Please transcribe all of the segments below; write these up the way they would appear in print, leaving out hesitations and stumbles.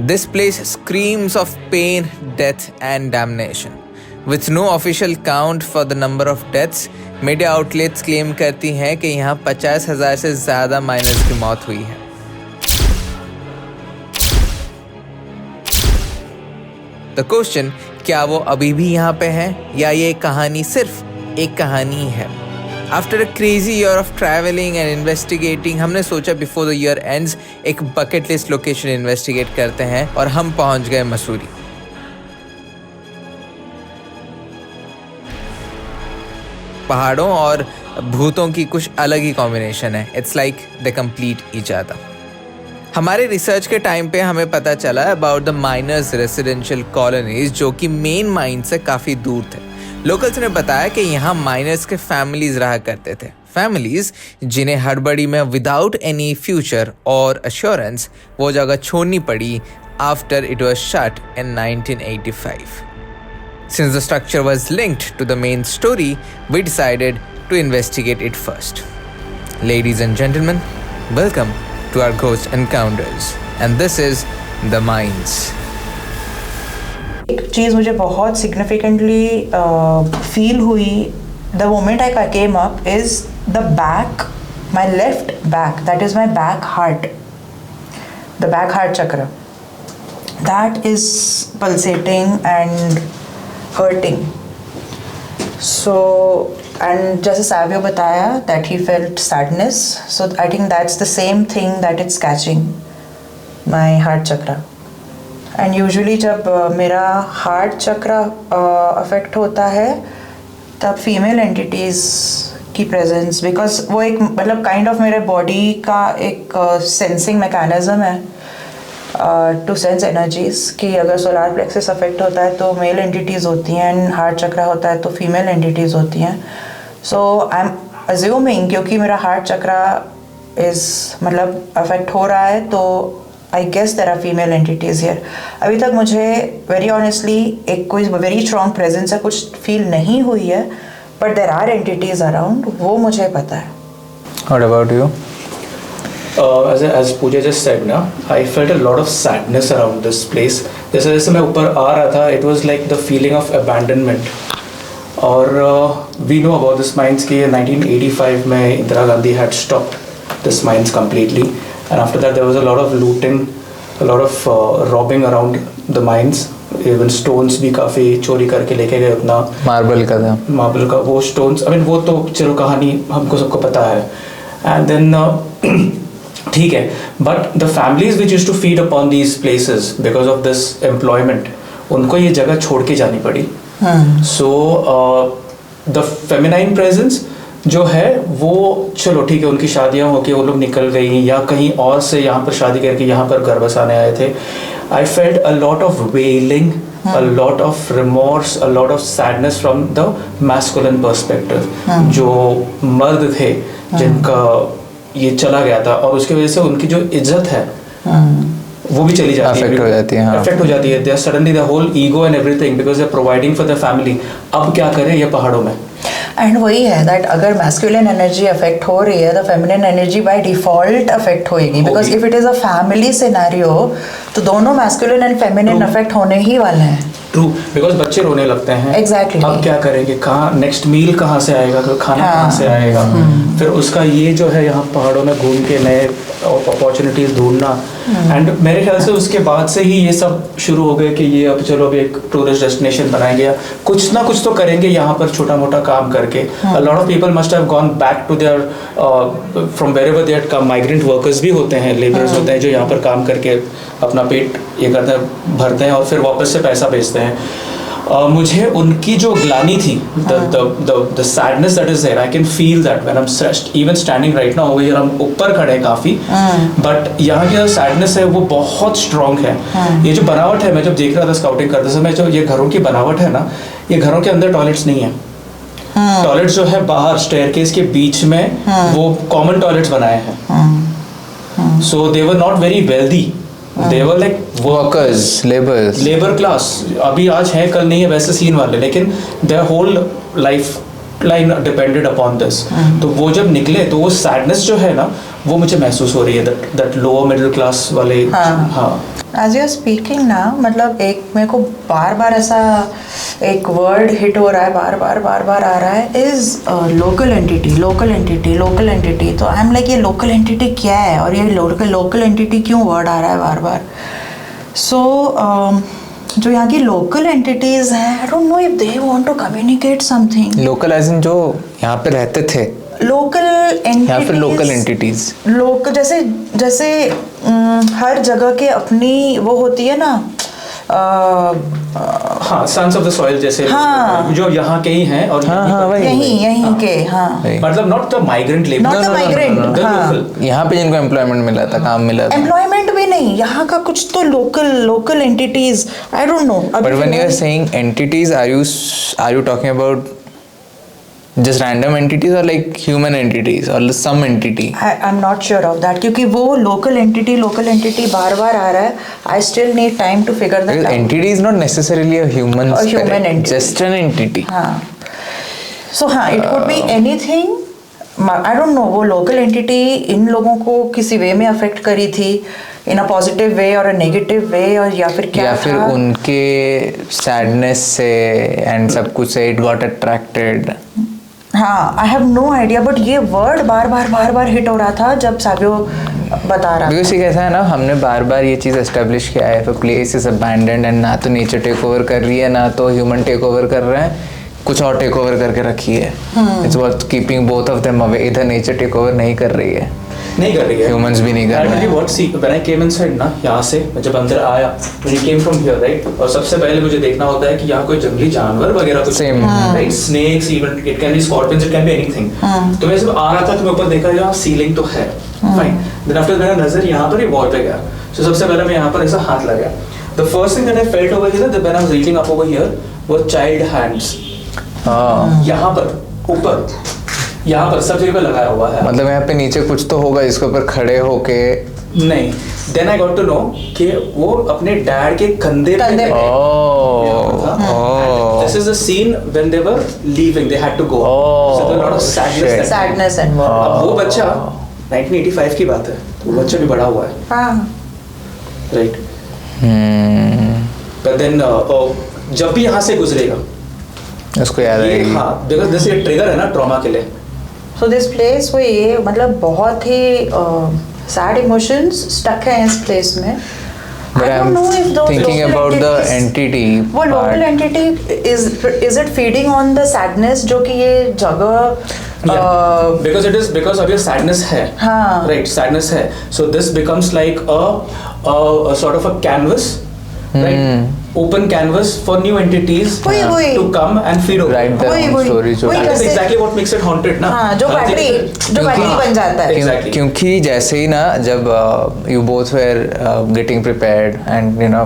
This place screams of pain, death and damnation. With no official count for the number of deaths, media outlets claim करती हैं कि यहाँ 50,000 से ज़्यादा miners की मौत हुई है। द क्वेश्चन, क्या वो अभी भी यहाँ पे हैं या ये कहानी सिर्फ एक कहानी है? After a crazy year of travelling and investigating, हमने सोचा बिफोर द ईयर एंड्स एक बकेट लिस्ट लोकेशन इन्वेस्टिगेट करते हैं और हम पहुंच गए मसूरी। पहाड़ों और भूतों की कुछ अलग ही कॉम्बिनेशन है। It's like they complete each other. हमारे रिसर्च के टाइम पे हमें पता चला about the miners residential colonies जो कि मेन माइन से काफ़ी दूर थे। लोकल्स ने बताया कि यहाँ माइनर्स के फैमिलीज रहा करते थे, फैमिलीज जिन्हें हड़बड़ी में विदाउट एनी फ्यूचर और अश्योरेंस वो जगह छोड़नी पड़ी after it was shut in 1985। Since the structure was linked to the main story, we decided to investigate it first. Ladies and gentlemen, welcome to our Ghost Encounters, and this is The Mines. एक चीज़ मुझे बहुत significantly feel हुई the moment I came up is the back, my left back, that is my back heart, the back heart chakra, that is pulsating and hurting. So, and जैसे सावियो बताया that he felt sadness, so I think that's the same thing that it's catching my heart chakra. And usually जब मेरा heart chakra affect होता है तब female entities की presence, because वो एक मतलब kind of मेरे body का एक sensing mechanism है टू सेंस एनर्जीज कि अगर सोलार प्लेक्सस अफेक्ट होता है तो मेल एंटिटीज़ होती हैं, एंड हार्ट चक्रा होता है तो फीमेल एंटिटीज़ होती हैं। सो आई एम अज्यूमिंग क्योंकि मेरा हार्ट चक्रा इज़ मतलब अफेक्ट हो रहा है तो I guess there are female entities here. अभी तक मुझे वेरी ऑनेस्टली एक कोई वेरी स्ट्रॉन्ग प्रेजेंस है कुछ फील नहीं हुई है, but there are entities around, वो मुझे पता है। What about you? As Pooja just said ना, I felt a lot of sadness around this place. जैसे जैसे मैं ऊपर आ रहा था, it was like the feeling of abandonment. और we know about this mines कि 1985 में Indira Gandhi had stopped this mines completely, and after that there was a lot of looting, a lot of robbing around the mines. Even stones भी काफ़ी चोरी करके लेके गए उतना। मार्बल का था। मार्बल का वो stones, I mean वो तो चलो कहानी हमको सबको पता है। And then ठीक है, but the families which used to feed upon these places because of this employment, उनको ये जगह छोड़ के जानी पड़ी। सो द फेमिनाइन प्रेजेंस जो है वो चलो ठीक है, उनकी शादियां होके वो लोग निकल गई या कहीं और से यहाँ पर शादी करके यहाँ पर घर बसाने आए थे। I felt a lot of wailing, a lot of remorse, a lot of sadness from the masculine perspective. जो मर्द थे जिनका ये चला गया था और उसकी वजह से उनकी जो इज्जत है वो भी चली जाती है, अफेक्ट हो जाती है। अफेक्ट हो जाती है। They suddenly the whole ego and everything because they're providing for their family. अब क्या करें ये पहाड़ों में? एंड वही है दैट अगर मैस्कुलिन एनर्जी अफेक्ट हो रही है तो feminine energy by default affect होएगी, because if it is a family scenario तो दोनों मैस्कुलिन एंड फेमिनिन अफेक्ट होने ही वाले हैं। ट्रू, बिकॉज बच्चे रोने लगते हैं। एग्जैक्टली। अब क्या करेंगे, कहाँ नेक्स्ट मील कहाँ से आएगा, खाना कहाँ से आएगा? फिर उसका ये जो है यहाँ पहाड़ों में घूम के नए अपॉर्चुनिटीज ढूंढना, एंड मेरे ख्याल से उसके बाद से ही ये सब शुरू हो गए कि ये अब चलो अभी एक टूरिस्ट डेस्टिनेशन बनाएंगे, कुछ ना कुछ तो करेंगे यहाँ पर छोटा मोटा काम करके। A lot of people must have gone back to their from wherever they had come. Migrant workers भी होते हैं, laborers होते हैं जो यहाँ पर काम करके अपना पेट ये करते हैं, भरते हैं और फिर वापस से पैसा भेजते हैं। मुझे उनकी जो ग्लानी थी, the sadness that is there, I can feel that when I'm even standing right now over here, हम ऊपर खड़े हैं काफ़ी, but यहाँ की जो sadness है वो बहुत strong है। ये जो बनावट है, मैं जब देख रहा था स्काउटिंग करते समय, जो ये घरों की बनावट है ना, ये घरों के अंदर टॉयलेट्स नहीं है। टॉयलेट्स जो है बाहर स्टेयरकेस के बीच में वो कॉमन टॉयलेट्स बनाए हैं। So they were not very wealthy, they were like workers, labour class. अभी आज है कल नहीं है वैसे सीन वाले, लेकिन their whole lifeline depended upon this. तो वो जब निकले तो वो सैडनेस जो है ना वो मुझे महसूस हो रही है, दैट लोअर मिडिल क्लास वाले। हाँ एज यू आर स्पीकिंग ना, मतलब एक मेरे को बार बार ऐसा एक वर्ड हिट हो रहा है, बार बार आ रहा है, is local entity, local entity, local entity. तो आई एम लाइक, ये लोकल एंटिटी क्या है और ये लोकल एंटिटी क्यों वर्ड आ रहा है बार बार. सो जो यहाँ की लोकल एंटिटीज हैं, I don't know if they want to communicate something. Local as in जो यहाँ पे रहते थे, लोकल एंटिटीज या फिर लोकल एंटिटीज. लोग जैसे जैसे हर जगह के अपनी वो होती है ना. हाँ, सन्स ऑफ द सॉइल जैसे. हाँ. जो यहाँ के ही हैं और वही. यहीं के. हाँ, मतलब not the migrant labour, not the migrant. हाँ, यहाँ पे जिनको एम्प्लॉयमेंट मिला था, काम मिला था. एम्प्लॉयमेंट भी नहीं, यहाँ का कुछ तो local entities, I don't know. But when you are saying entities, are you talking about just random entities or like human entities or some entity? I'm not sure of that, क्योंकि वो local entity बार बार आ रहा है. I still need time to figure that out. Entity is not necessarily a human entity, just an entity. हाँ. So हाँ, it could be anything. I don't know, वो local entity इन लोगों को किसी वे में affect करी थी, in a positive way or a negative way, और या फिर क्या था, या फिर उनके sadness से and सब कुछ से it got attracted. हाँ, I have no idea. But ये वर्ड बार बार हिट हो रहा था जब साबियो बता रहा था. बिकॉज ये कैसा है ना, हमने बार बार ये चीज़ एस्टेब्लिश किया है, if place is abandoned and ना तो नेचर टेक ओवर कर रही है ना तो ह्यूमन टेक ओवर कर रहे हैं, कुछ और टेक ओवर करके रखी है. It's worth keeping both of them away. इधर नेचर टेक ओवर नहीं कर रही है, ह्यूमंस भी नहीं कर रहे हैं. What see when I came inside ना, यहाँ से जब अंदर आया, when I came from here right, और सबसे पहले मुझे देखना होता है कि यहाँ कोई जंगली जानवर वगैरह कुछ, right, snakes, even it can be scorpions, it can be anything. तो मैं जब आ रहा था तो मैं ऊपर देखा, यहाँ सीलिंग तो है, फाइन. देन आफ्टर मेरा नजर यहाँ पर ही वॉल पे गया. सो सबसे पहले मैं यहाँ पर ऐसा हाथ लगाया. The first thing that I felt over here, when I was reaching up over here, were child hands. यहाँ पर ऊपर, यहाँ पर सब जगह पे लगाया हुआ है. मतलब यहाँ पे नीचे कुछ तो होगा इसके ऊपर खड़े होके. नहीं, then I got to know कि वो अपने डैड के कंधे पे. This is the scene when they were leaving, they had to go. So there lot of sadness and अब वो बच्चा 1985 की बात है, वो बच्चा भी बड़ा हुआ है. हाँ, राइट. बट देन जब भी यहाँ से गुजरेगा उसको याद आएगी. हाँ, बिकॉज दिस ये ट्रिगर है ना ट्रॉमा के लिए. सो दिस प्लेस, वो ये मतलब बहुत ही सैड इमोशंस स्टक हैं इस प्लेस में. But I'm thinking about the entity. वो local entity is it feeding on the sadness जो कि ये जगह because of your sadness है. हाँ. Right, sadness है. So this becomes like a sort of a canvas. Right, open canvas for new entities to come and feed over. Right, the story. That is exactly what makes it haunted, ना. हाँ, जो battery बन जाता है. Exactly. क्योंकि जैसे ही ना जब you both were getting prepared and you know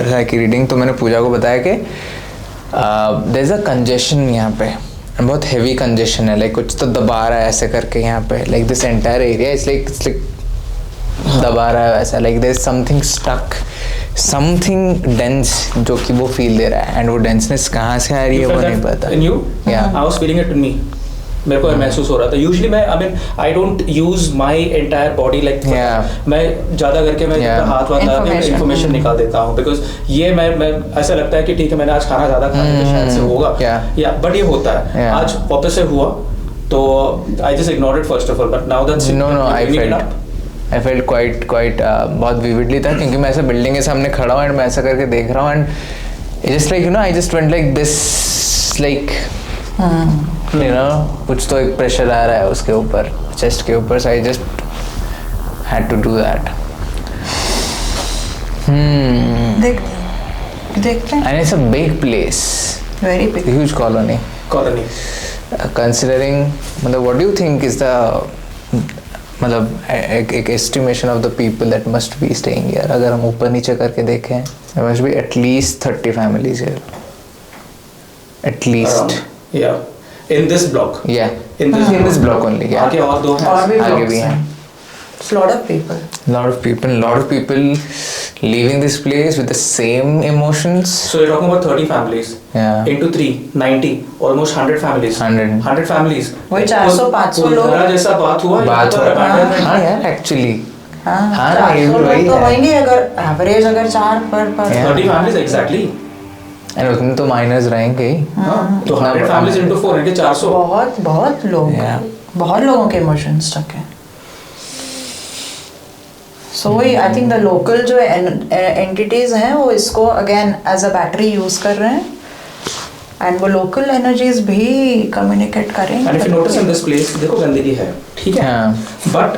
like reading, तो मैंने पूजा को बताया कि there is a congestion यहाँ पे, बहुत heavy congestion है, like कुछ तो दबा रहा है ऐसे करके यहाँ पे, like this entire area it's like दबा रहा है वैसा, like there is something stuck, something dense जो कि वो फील दे रहा है, and वो denseness कहाँ से आ रही है वो नहीं पता. In you? Yeah. I was feeling it in me. मेरे को महसूस हो रहा था. Usually मैं, I mean, I don't use my entire body like. Yeah. मैं ज़्यादा करके मैं हाथ वाथ लगा के information निकाल देता हूँ, because ये मैं ऐसा लगता है कि ठीक है मैंने आज खाना ज़्यादा खाया तो शायद से होगा. Yeah. But ये होता है. आज वापस से हुआ तो I just ignored it first of all, but now that's I felt quite बहुत vividly था, क्योंकि मैं ऐसा बिल्डिंग के सामने खड़ा हूँ and मैं ऐसा करके देख रहा हूँ and just like you know I just went like this, like you know कुछ तो एक प्रेशर आ रहा है उसके ऊपर, चेस्ट के ऊपर, so I just had to do that. देखते हैं. And it's a big place, very big, huge colony. Considering मतलब what do you think is the मतलब एक estimation of the people that must be staying here, अगर हम ऊपर नीचे करके देखें, there must be at least 30 families here, at least. Yeah, in this block. Yeah, in this block only. Yeah. आगे और दो हैं. आगे भी हैं. It's lot of people leaving this place with the same emotions. So you're talking about 30 families. Yeah. Into 3, 90, almost 100 families. 100 families. वही 400-500 लोग. जैसा बात हुआ. हाँ यार, actually. हाँ, 400 ये भी लोग वही तो है। होंगे, अगर एवरेज अगर 4 पर 30 families exactly. एंड उसमें तो माइनर्स रहेंगे ही। हाँ, तो 100 families into 4 है 400. बहुत बहुत लोग Yeah. बहुत लोगों के इमोशंस स्टक हैं। सो वही आई थिंक द लोकल जो एंटिटीज हैं वो इसको again as a battery use कर रहे हैं, एंड वो लोकल एनर्जीज भी कम्युनिकेट करेंगे। And if you notice in this place, देखो गंदगी है, ठीक है? हाँ। But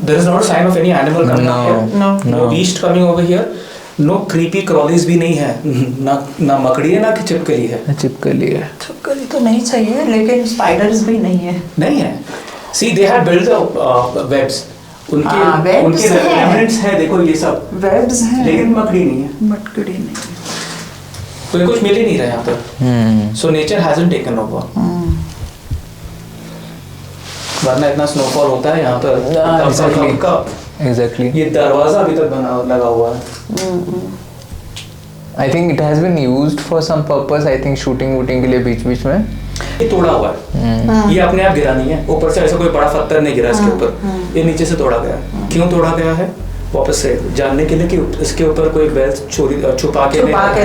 there is not a sign of any animal coming No, up here. no. No beast coming over here. No creepy crawlies भी नहीं है, ना मकड़ी है ना कि छिपकली है। चिपकली है। छिपकली तो नहीं चाहिए, लेकिन स्पाइडर्स भी नहीं है। नहीं है। See, they have built the webs. हाँ, webs उनके हैं। remnants है, देखो ये सब, वेब्स हैं लेकिन मकड़ी नहीं है। मटकड़ी नहीं। कोई कुछ मिल ही नहीं रहा यहाँ पर। So nature hasn't taken over. वरना इतना स्नोफॉल होता है यहाँ पर। एग्जैक्टली। ये दरवाजा अभी तक बना लगा हुआ है। I think it has been used for some purpose, I think shooting वूटिंग के लिए बीच बीच में। ये तोड़ा हुआ है, ये अपने आप गिरा नहीं है, ऊपर से ऐसा कोई बड़ा पत्थर नहीं गिरा इसके ऊपर, ये नीचे से तोड़ा गया है। क्यों तोड़ा गया है? वापस से जानने के लिए कि इसके ऊपर कोई वेल्थ चोरी छुपा के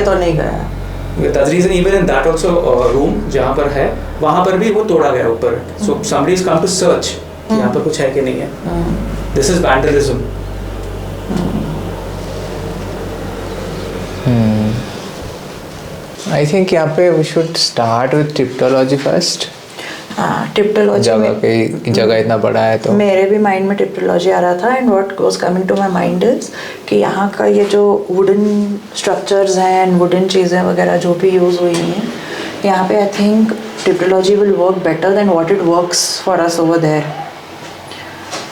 तो नहीं गया। That's reason even in that also room जहाँ पर है वहाँ पर भी वो तोड़ा गया ऊपर। So somebody has come to search कि यहाँ पर कुछ है कि नहीं है। This is vandalism. I think यहाँ पे we should start with typtology first. हाँ, टिप्टोलॉजी जगह इतना बड़ा है तो मेरे भी माइंड में टिप्टोलॉजी आ रहा था, and what goes coming to my mind is कि यहाँ का ये जो वुडन स्ट्रक्चर्स हैं एंड वुडन चीज़ें वगैरह जो भी यूज़ हुई हैं यहाँ पे, I think typtology will work better than what it works for us over there,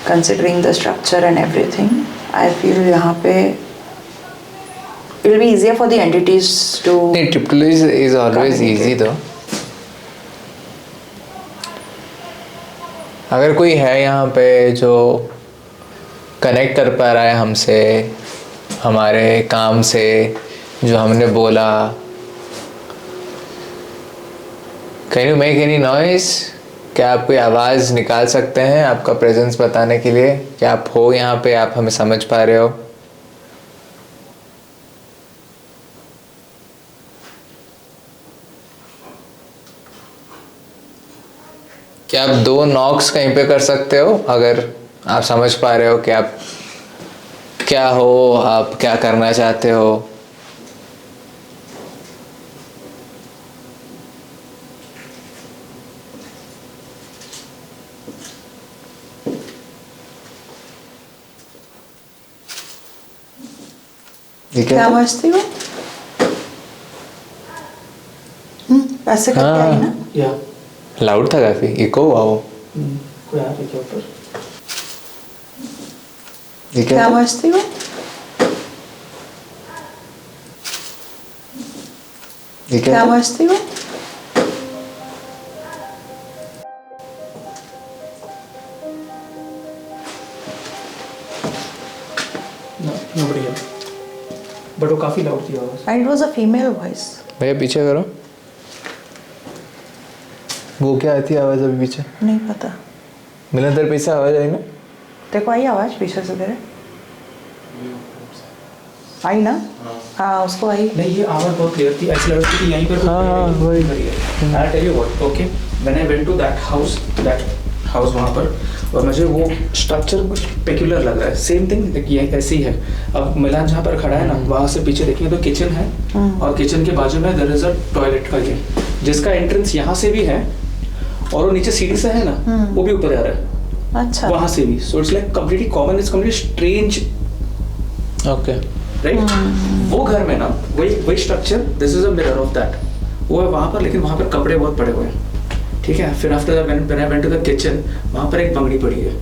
considering the structure and everything. I feel यहाँ पे it will be easier for the entities to typtology is always easy though. अगर कोई है यहाँ पे जो connect कर पा रहा है हमसे, हमारे काम से, जो हमने बोला, can you make any noise? क्या आप कोई आवाज़ निकाल सकते हैं आपका प्रेजेंस बताने के लिए कि आप हो यहाँ पे, आप हमें समझ पा रहे हो? क्या आप 2 नॉक्स कहीं पे कर सकते हो अगर आप समझ पा रहे हो कि आप क्या हो, आप क्या करना चाहते हो? क्या मस्ती हो? ऐसे करके आई ना? या लाउड था काफी, इको हुआ वो। कोई आ रहा है ऊपर? क्या मस्ती हो? क्या मस्ती हो? nobody here. But वो काफी लाउड थी आवाज। And it was a female voice. भैया पीछे करो। वो क्या आती है आवाज अभी पीछे? नहीं पता। मिलन तेरे पीछे आवाज आई ना? देखो आई आवाज पीछे से तेरे? आई ना? हाँ उसको आई। नहीं ये आवाज बहुत क्लियर थी, ऐसा लग रहा था कि यहीं पर हाँ, वही। I'll tell you what, okay, when I went to that house वहाँ पर, और मुझे वो स्ट्रक्चर कुछ पेक्युलर लग रहा है। सेम थिंग ये ऐसी है। अब मिलान जहाँ पर खड़ा है ना, वहाँ से पीछे देखेंगे तो किचन है, और किचन के बाजू में देयर इज अ टॉयलेट का ये, जिसका एंट्रेंस यहाँ से भी है, और वो नीचे सीढ़ी से है ना, वो भी ऊपर आ रहा है। अच्छा। वहाँ से भी। So it's like completely common, it's completely strange, okay. Right? वो घर में ना वही structure, this is a mirror of that, वो है वहाँ पर, लेकिन वहाँ पर कपड़े बहुत पड़े हुए हैं। ठीक है, फिर after when I went to the kitchen, वहाँ पर एक बंगड़ी पड़ी है।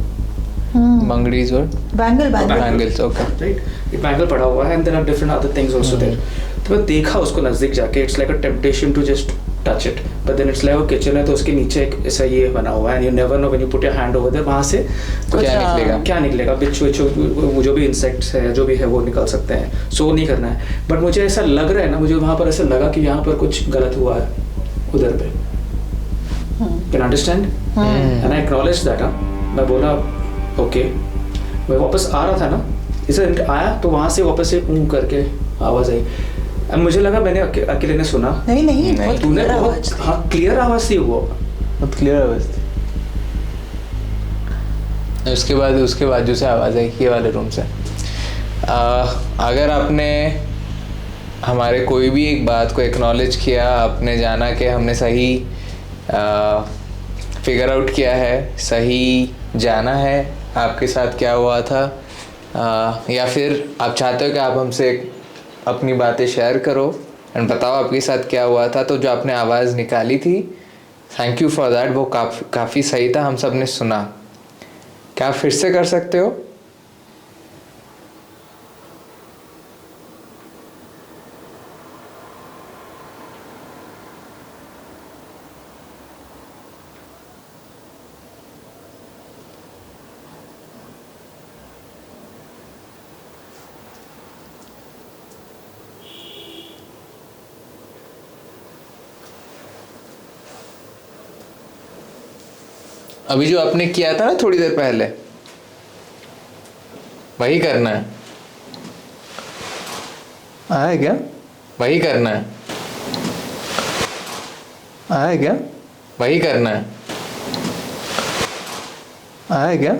बंगड़ीज और बैंगल्स, ओके। राइट, एक बैंगल पड़ा हुआ है, and there are different other things also there. तो मैं देखा उसको नजदीक जाके, it's like a temptation to just touch it, but then it's like वो किचन है तो उसके नीचे एक ऐसा ये बना हुआ है, and you never know when you put your hand over there, वहाँ से क्या निकलेगा, बिच्छू जो भी इंसेक्ट्स है, जो भी है वो निकल सकते हैं। सो नहीं करना है, बट मुझे ऐसा लग रहा है ना, मुझे वहाँ पर ऐसा लगा कि यहाँ पर कुछ गलत हुआ है उधर पे। Can understand? And I acknowledge that. मैं बोला ओके। मैं वापस आ रहा था ना, इसे आया तो वहाँ से वापस से करके आवाज़ आई। अब मुझे लगा मैंने अकेले ने सुना। नहीं नहीं, बहुत तूने clear आवाज बहुत थी। हाँ क्लियर आवाज़ थी वो। बहुत क्लियर आवाज़ थी। उसके बाद जो से आवाज़ आई ये वाले रूम से। अगर आपने हमारे कोई भी एक बात को एक्नॉलेज किया, आपने जाना कि हमने सही फिगर आउट किया है, सही जाना है आपके साथ क्या हुआ था, या फिर आप चाहते हो कि आप हमसे अपनी बातें शेयर करो एंड बताओ आपके साथ क्या हुआ था, तो जो आपने आवाज़ निकाली थी, थैंक यू फॉर दैट, वो काफ़ी सही था, हम सब ने सुना। क्या आप फिर से कर सकते हो? अभी जो आपने किया था ना थोड़ी देर पहले, वही करना है। आया क्या? वही करना है। आया क्या? वही करना है। आया क्या?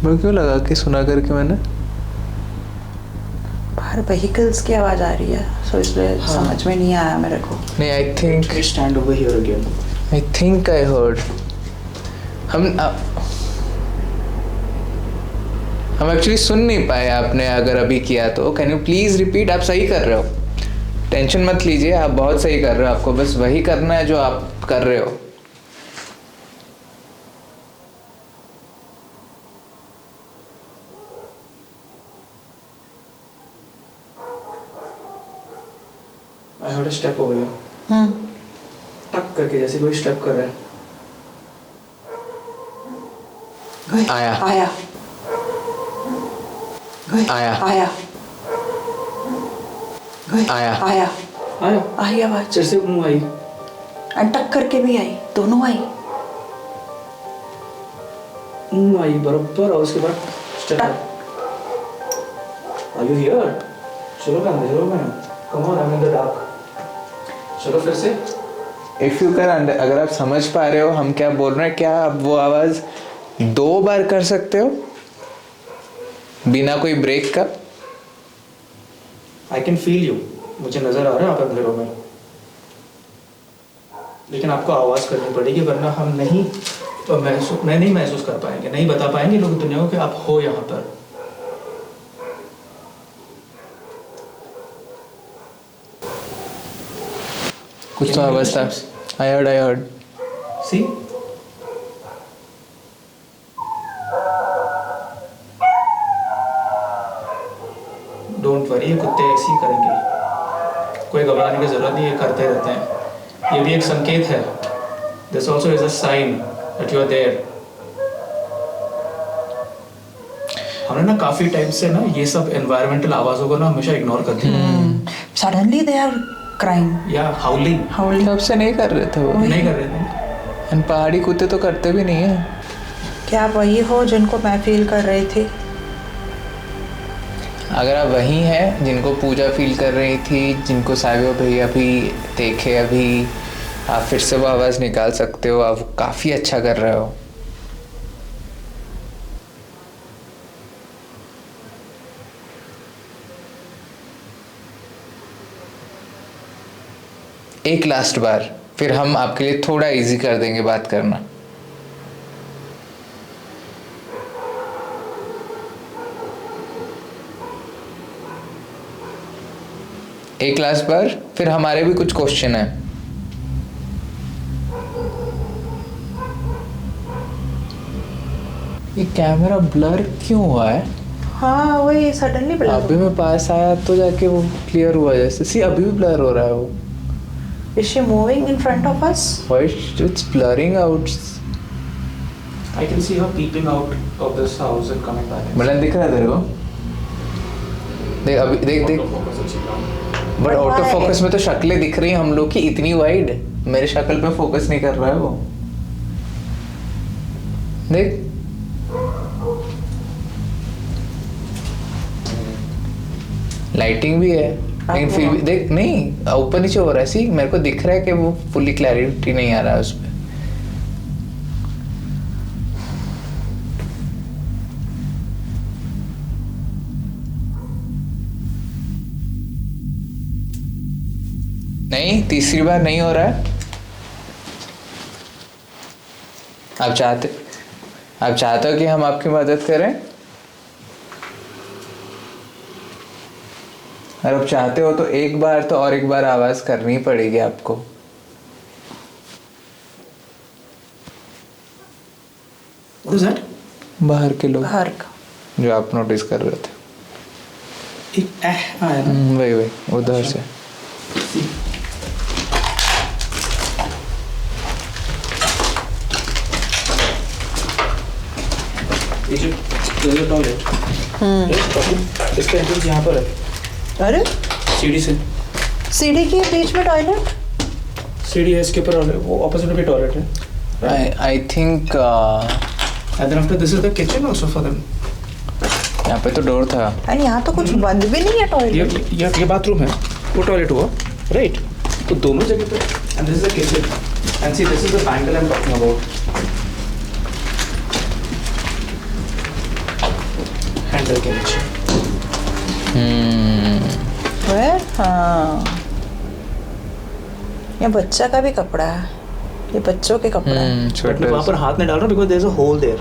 वो क्यों लगा कि सुना करके मैंने? बाहर व्हीकल्स की आवाज आ रही है, सो इसलिए समझ में नहीं आया मेरे को। नहीं, I think stand over here again. I heard. हम एक्चुअली सुन नहीं पाए आपने अगर अभी किया तो। Can you please repeat? आप सही कर रहे हो, टेंशन मत लीजिए, आप बहुत सही कर रहे हो, आपको बस वही करना है जो आप कर रहे हो। I heard a step over here. टक करके जैसे कोई स्टेप कर रहा है। आया। आया आया। आया आया। आया आया आई आवाज, फिर से मुँह आई। अटक करके भी आई, दोनों आई। मुँह आई बराबर और उसके बाद स्टेप। Are you here? चलो मैं अंधेरों में हूँ। Come on, I'm in the dark. चलो फिर से। इफ यू कैन, अगर आप समझ पा रहे हो हम क्या बोल रहे हैं, क्या आप वो आवाज 2 बार कर सकते हो बिना कोई ब्रेक का? I can feel you. मुझे नजर आ रहा है आप अंधेरों में, लेकिन आपको आवाज करनी पड़ेगी वरना हम नहीं महसूस कर पाएंगे, नहीं बता पाएंगे लोग दुनिया को कि आप हो यहाँ पर। कुछ तो आवाज था। I heard. See don't worry, ये कुत्ते ऐसे ही करेंगे, कोई घबराने की जरूरत नहीं, ये करते रहते हैं। ये भी एक संकेत है। This also is a sign that you are there. हमने ना काफी टाइम से ना ये सब एनवायरमेंटल आवाजों को ना हमेशा इग्नोर कर दिया। सडनली दे आर क्राइंग या हाउलिंग तब से नहीं कर रहे थे वो, नहीं कर रहे थे। एंड पहाड़ी कुत्ते तो करते भी नहीं है। क्या आप वही हो जिनको मैं फील कर रही थी? अगर आप वही हैं जिनको पूजा फील कर रही थी, जिनको साहिबा भैया भी देखे अभी, आप फिर से वो आवाज़ निकाल सकते हो। आप काफ़ी अच्छा कर रहे हो। एक लास्ट बार, फिर हम आपके लिए थोड़ा इजी कर देंगे बात करना। एक लास्ट बार, फिर हमारे भी कुछ क्वेश्चन है। ये कैमरा ब्लर क्यों हुआ है? हाँ वही सडनली ब्लर। अभी मैं पास आया तो जाके वो क्लियर हुआ जैसे। सी अभी भी ब्लर हो रहा है वो। Is she moving in front of us? Why it's blurring out? I can see her peeping out of this house and coming back. मतलब दिख रहा है तेरे को? देख अभी देख। बट ऑटो फोकस में तो शक्लें दिख रही हैं हम लोग की इतनी वाइड। मेरे शक्ल पे फोकस नहीं कर रहा है वो। देख लाइटिंग भी है लेकिन फिर भी देख नहीं ऊपर नीचे हो रहा है सी मेरे को दिख रहा है कि वो फुल्ली क्लैरिटी नहीं आ रहा है उसमें नहीं तीसरी बार नहीं हो रहा है आप चाहते हो कि हम आपकी मदद करें अगर आप चाहते हो तो एक बार तो और एक बार आवाज करनी पड़ेगी आपको What is that? बाहर के लोग बाहर का जो आप नोटिस कर रहे थे एक आया ना वही उधर से ये जो टॉयलेट इसका एंट्रेंस यहाँ पर है अरे सीढ़ी से सीढ़ी के बीच में टॉयलेट सीढ़ी है इसके ऊपर वो ऑपोजिट में टॉयलेट है I think and then after this is the kitchen also for them यहाँ पे तो डोर था अरे यहाँ तो कुछ बंद भी नहीं है टॉयलेट ये बाथरूम है वो टॉयलेट हुआ राइट तो दोनों जगह पे and this is the kitchen and see this is the bangle I am talking about handle के नीचे Where? हाँ ये बच्चा का भी कपड़ा है ये बच्चों के कपड़ा है बट मैं वहाँ पर हाथ नहीं डाल रहा because there is a hole there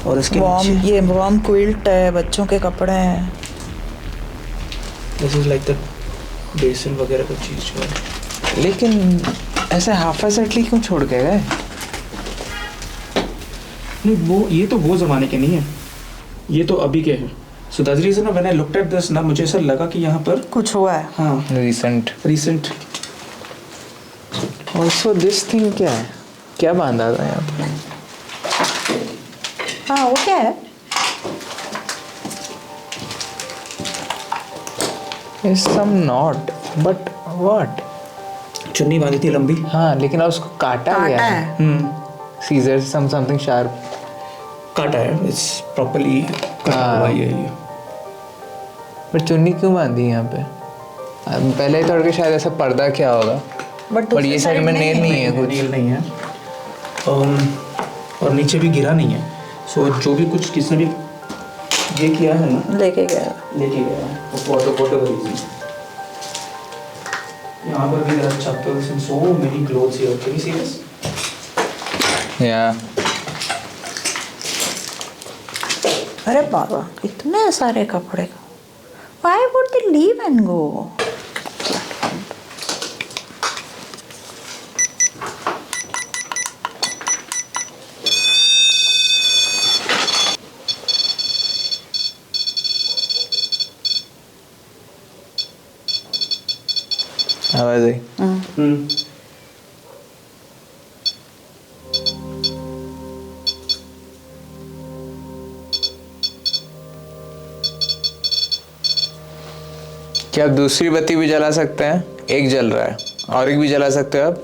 और इसके वार्म नीचे ये वार्म क्विल्ट है बच्चों के कपड़े हैं this is like the basin वगैरह का चीज जो है लेकिन ऐसे हाफ एसेटली क्यों छोड़ के गए नहीं वो ये तो वो जमाने के नहीं है ये तो अभी के हैं so that's reason when I looked at this ना मुझे ऐसा लगा कि यहाँ पर कुछ हुआ है हाँ रिसेंट ऑल्सो दिस थिंग क्या है क्या बांधा था यहाँ पे हाँ वो क्या है is some knot but what चुन्नी बांधी थी लंबी हाँ लेकिन अब उसको काटा गया है सीजर समथिंग शार्प काटा है इट्स प्रॉपर्ली कटा हुआ ये पर चुन्नी क्यों बांधी यहाँ पे पहले ही तोड़ के शायद ऐसा पर्दा क्या होगा बट बट ये साइड में नेल नहीं है कुछ नील नहीं है और नीचे भी गिरा नहीं है सो जो भी कुछ किसने भी ये किया है ना लेके गया लेके गया है वो फोटो यहाँ पर भी there are chapels and so many clothes here. Can you see this? Yeah. अरे बाबा इतने सारे कपड़े Why would they leave and go? आवाज आई क्या आप दूसरी बत्ती भी जला सकते हैं एक जल रहा है और एक भी जला सकते हो आप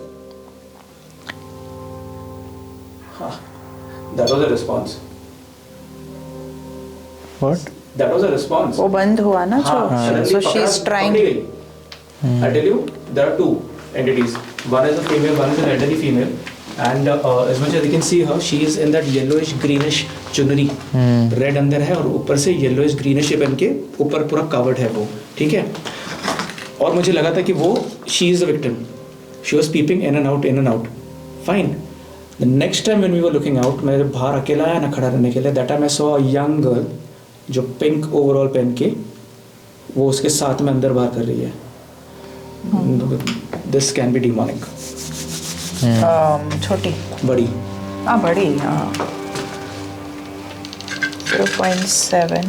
That was a response. What? That was a response. वो बंद हुआ ना हाँ, जो suddenly so पकड़ा- she's trying पकड़ी गई. I tell you, there are two entities. One is a female, one is an elderly female. And as much as you can see her, she is in that yellowish greenish चुनरी. Red अंदर है और ऊपर से yellowish greenish बन के ऊपर पूरा covered है वो. ठीक है? और मुझे लगा था कि वो she is the victim. She was peeping in and out. Fine. The next time when we were looking out, मैं जब बाहर अकेला आया ना खड़ा रहने के लिए, that time I saw a young girl जो पिंक ओवरऑल पहन के वो उसके साथ में अंदर बाहर कर रही है. This can be demonic. छोटी बड़ी. हाँ बड़ी हाँ 0.7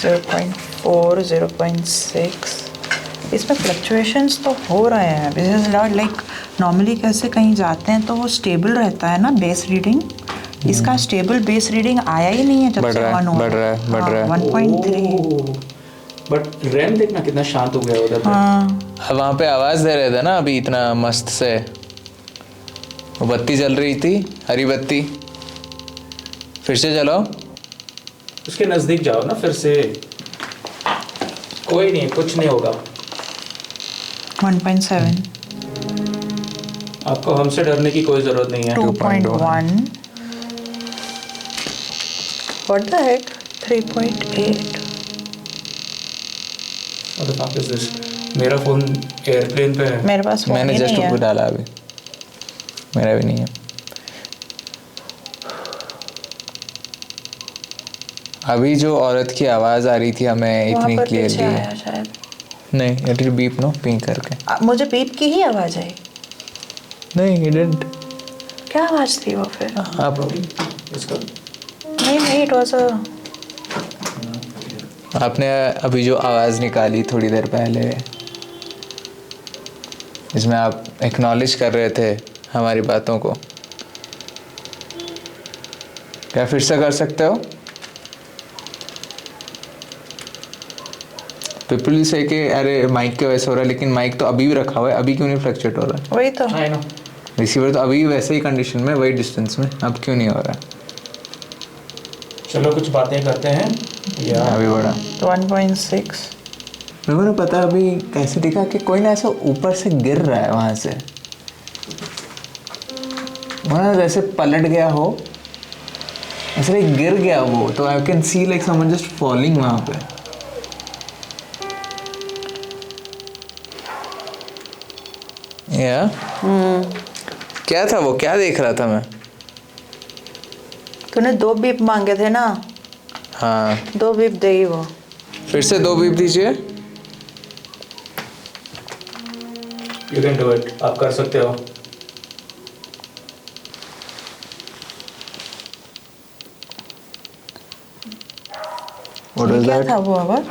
0.4 0.6 इसमें फ्लक्चुएशंस तो हो रहे हैं बिकॉज लाइक नॉर्मली कैसे कहीं जाते हैं तो वो स्टेबल रहता है ना बेस रीडिंग इसका स्टेबल बेस रीडिंग आया ही नहीं है जब से बढ़ रहा है 1.3 बट रैम देखना कितना शांत हो गया उधर पे. हाँ वहाँ पे आवाज दे रहे थे ना अभी इतना मस्त से वो बत्ती जल रही थी हरी बत्ती फिर से चलाओ। उसके नज़दीक जाओ ना फिर से। कोई नहीं, कुछ नहीं होगा। 1.7 आपको हमसे डरने की कोई ज़रूरत नहीं है। 2.1 What the heck 3.8 What the fuck is this? मेरा फ़ोन एयरप्लेन पे है। मेरे पास फोन मैंने ही जस्ट नहीं ऊपर है। डाला अभी, मेरा भी नहीं है। अभी जो औरत की आवाज़ आ रही थी हमें वहाँ इतनी पर पीछे क्लियरली आया शायद। नहीं, it will beep no ping करके। मुझे बीप की ही आवाज आई। नहीं, ही डिडंट। क्या आवाज थी वो फिर? आप इसका नहीं इट वाज अ आपने अभी जो आवाज़ निकाली थोड़ी देर पहले, इसमें आप एक्नॉलेज कर रहे थे हमारी बातों को, क्या फिर से कर सकते हो? पीपल से कि अरे माइक के वैसे हो रहा है, लेकिन माइक तो अभी भी रखा हुआ है, अभी क्यों नहीं फ्लक्चुएट हो रहा है? वही तो। I know. रिसीवर तो अभी भी वैसे ही कंडीशन में, वही डिस्टेंस में, अब क्यों नहीं हो रहा है? चलो कुछ बातें करते हैं। या अभी बड़ा 1.6 मेरे को ना पता अभी कैसे दिखा कि कोई ना ऐसा ऊपर से गिर रहा है वहाँ से, वहाँ जैसे पलट गया हो, ऐसे गिर गया वो, तो I can see like someone just falling वहाँ पे। या क्या था वो, क्या देख रहा था मैं? तूने 2 बीप मांगे थे ना, हाँ 2 बीप देगी वो। फिर से 2 बीप दीजिए। यू कैन डू इट, आप कर सकते हो। What was क्या that? था वो आवाज?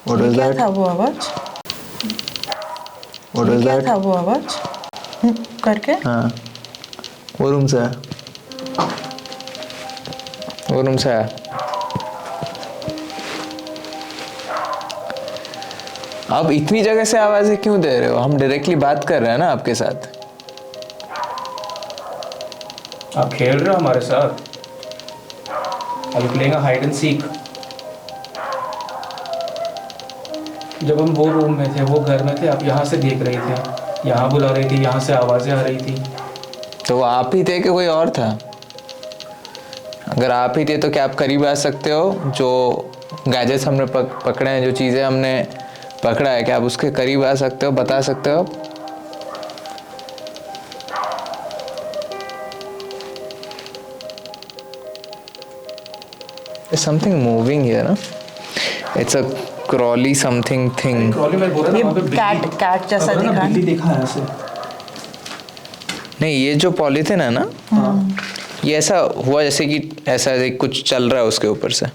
What was क्या that? था वो आवाज? What was क्या that? था वो आवाज? करके हाँ, वो रूम से आया, वो रूम से आया। आप इतनी जगह से आवाजें क्यों दे रहे हो? हम डायरेक्टली बात कर रहे हैं ना आपके साथ। आप खेल रहे हो हमारे साथ। Are you playing a hide and seek? जब हम वो रूम में थे, वो घर में थे, आप यहाँ से देख रहे थे, यहाँ बुला रही थी, यहाँ से आवाज़ें आ रही थी। तो वो आप ही थे कि कोई और था? अगर आप ही थे तो क्या आप करीब आ सकते हो? जो गैजेट्स हमने पकड़े हैं, जो चीज़ें हमने पकड़ा है, क्या आप उसके करीब आ सकते हो, बता सकते हो? There's something moving here, ना? It's a crawly something thing. Crawley में बोल रहा था, ये वहाँ पे बिल्ली- कैट जैसा वहाँ पे ना दिखा। बिल्ली देखा है ऐसे। नहीं, ये जो पॉलीथिन है ना, ये ऐसा हुआ जैसे कि ऐसा कुछ चल रहा है उसके ऊपर से।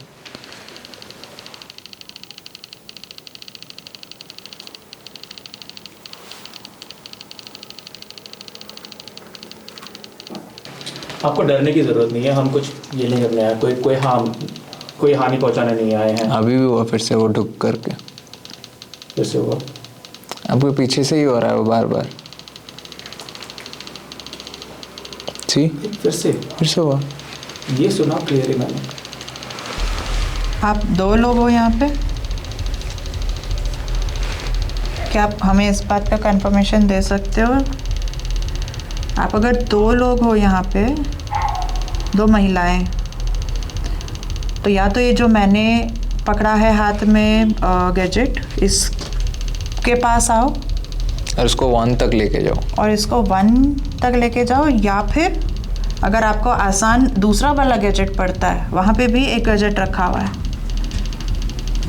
आपको डरने की ज़रूरत नहीं है, हम कुछ ये नहीं करने आए, कोई हानि पहुंचाने नहीं आए हैं। अभी भी हुआ फिर से वो ढुक करके, फिर से हुआ। आपके पीछे से ही हो रहा है वो बार बार। जी, फिर से फिर से हुआ। ये सुना क्लियरली मैंने। आप 2 लोग हो यहाँ पे? क्या आप हमें इस बात का कंफर्मेशन दे सकते हो? आप अगर 2 लोग हो यहाँ पे, 2 महिलाएं, तो या तो ये जो मैंने पकड़ा है हाथ में गैजेट, इसके पास आओ और उसको 1 तक लेके जाओ। और इसको 1 तक लेके जाओ, या फिर अगर आपको आसान दूसरा वाला गैजेट पड़ता है, वहाँ पे भी एक गैजेट रखा हुआ है,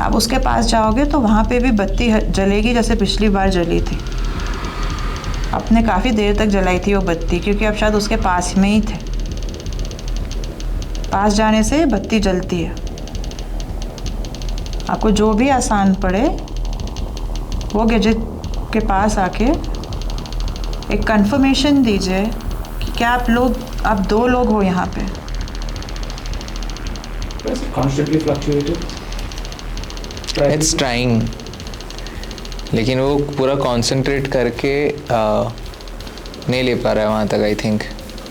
आप उसके पास जाओगे तो वहाँ पे भी बत्ती जलेगी जैसे पिछली बार जली थी। आपने काफ़ी देर तक जलाई थी वो बत्ती, क्योंकि आप शायद उसके पास में ही थे। पास जाने से बत्ती जलती है। आपको जो भी आसान पड़े वो गैजेट के पास आके एक कंफर्मेशन दीजिए कि क्या आप 2 लोग हो यहाँ पे। Constantly fluctuated. इट्स ट्राइंग, लेकिन वो पूरा कंसंट्रेट करके नहीं ले पा रहा है वहाँ तक, I think.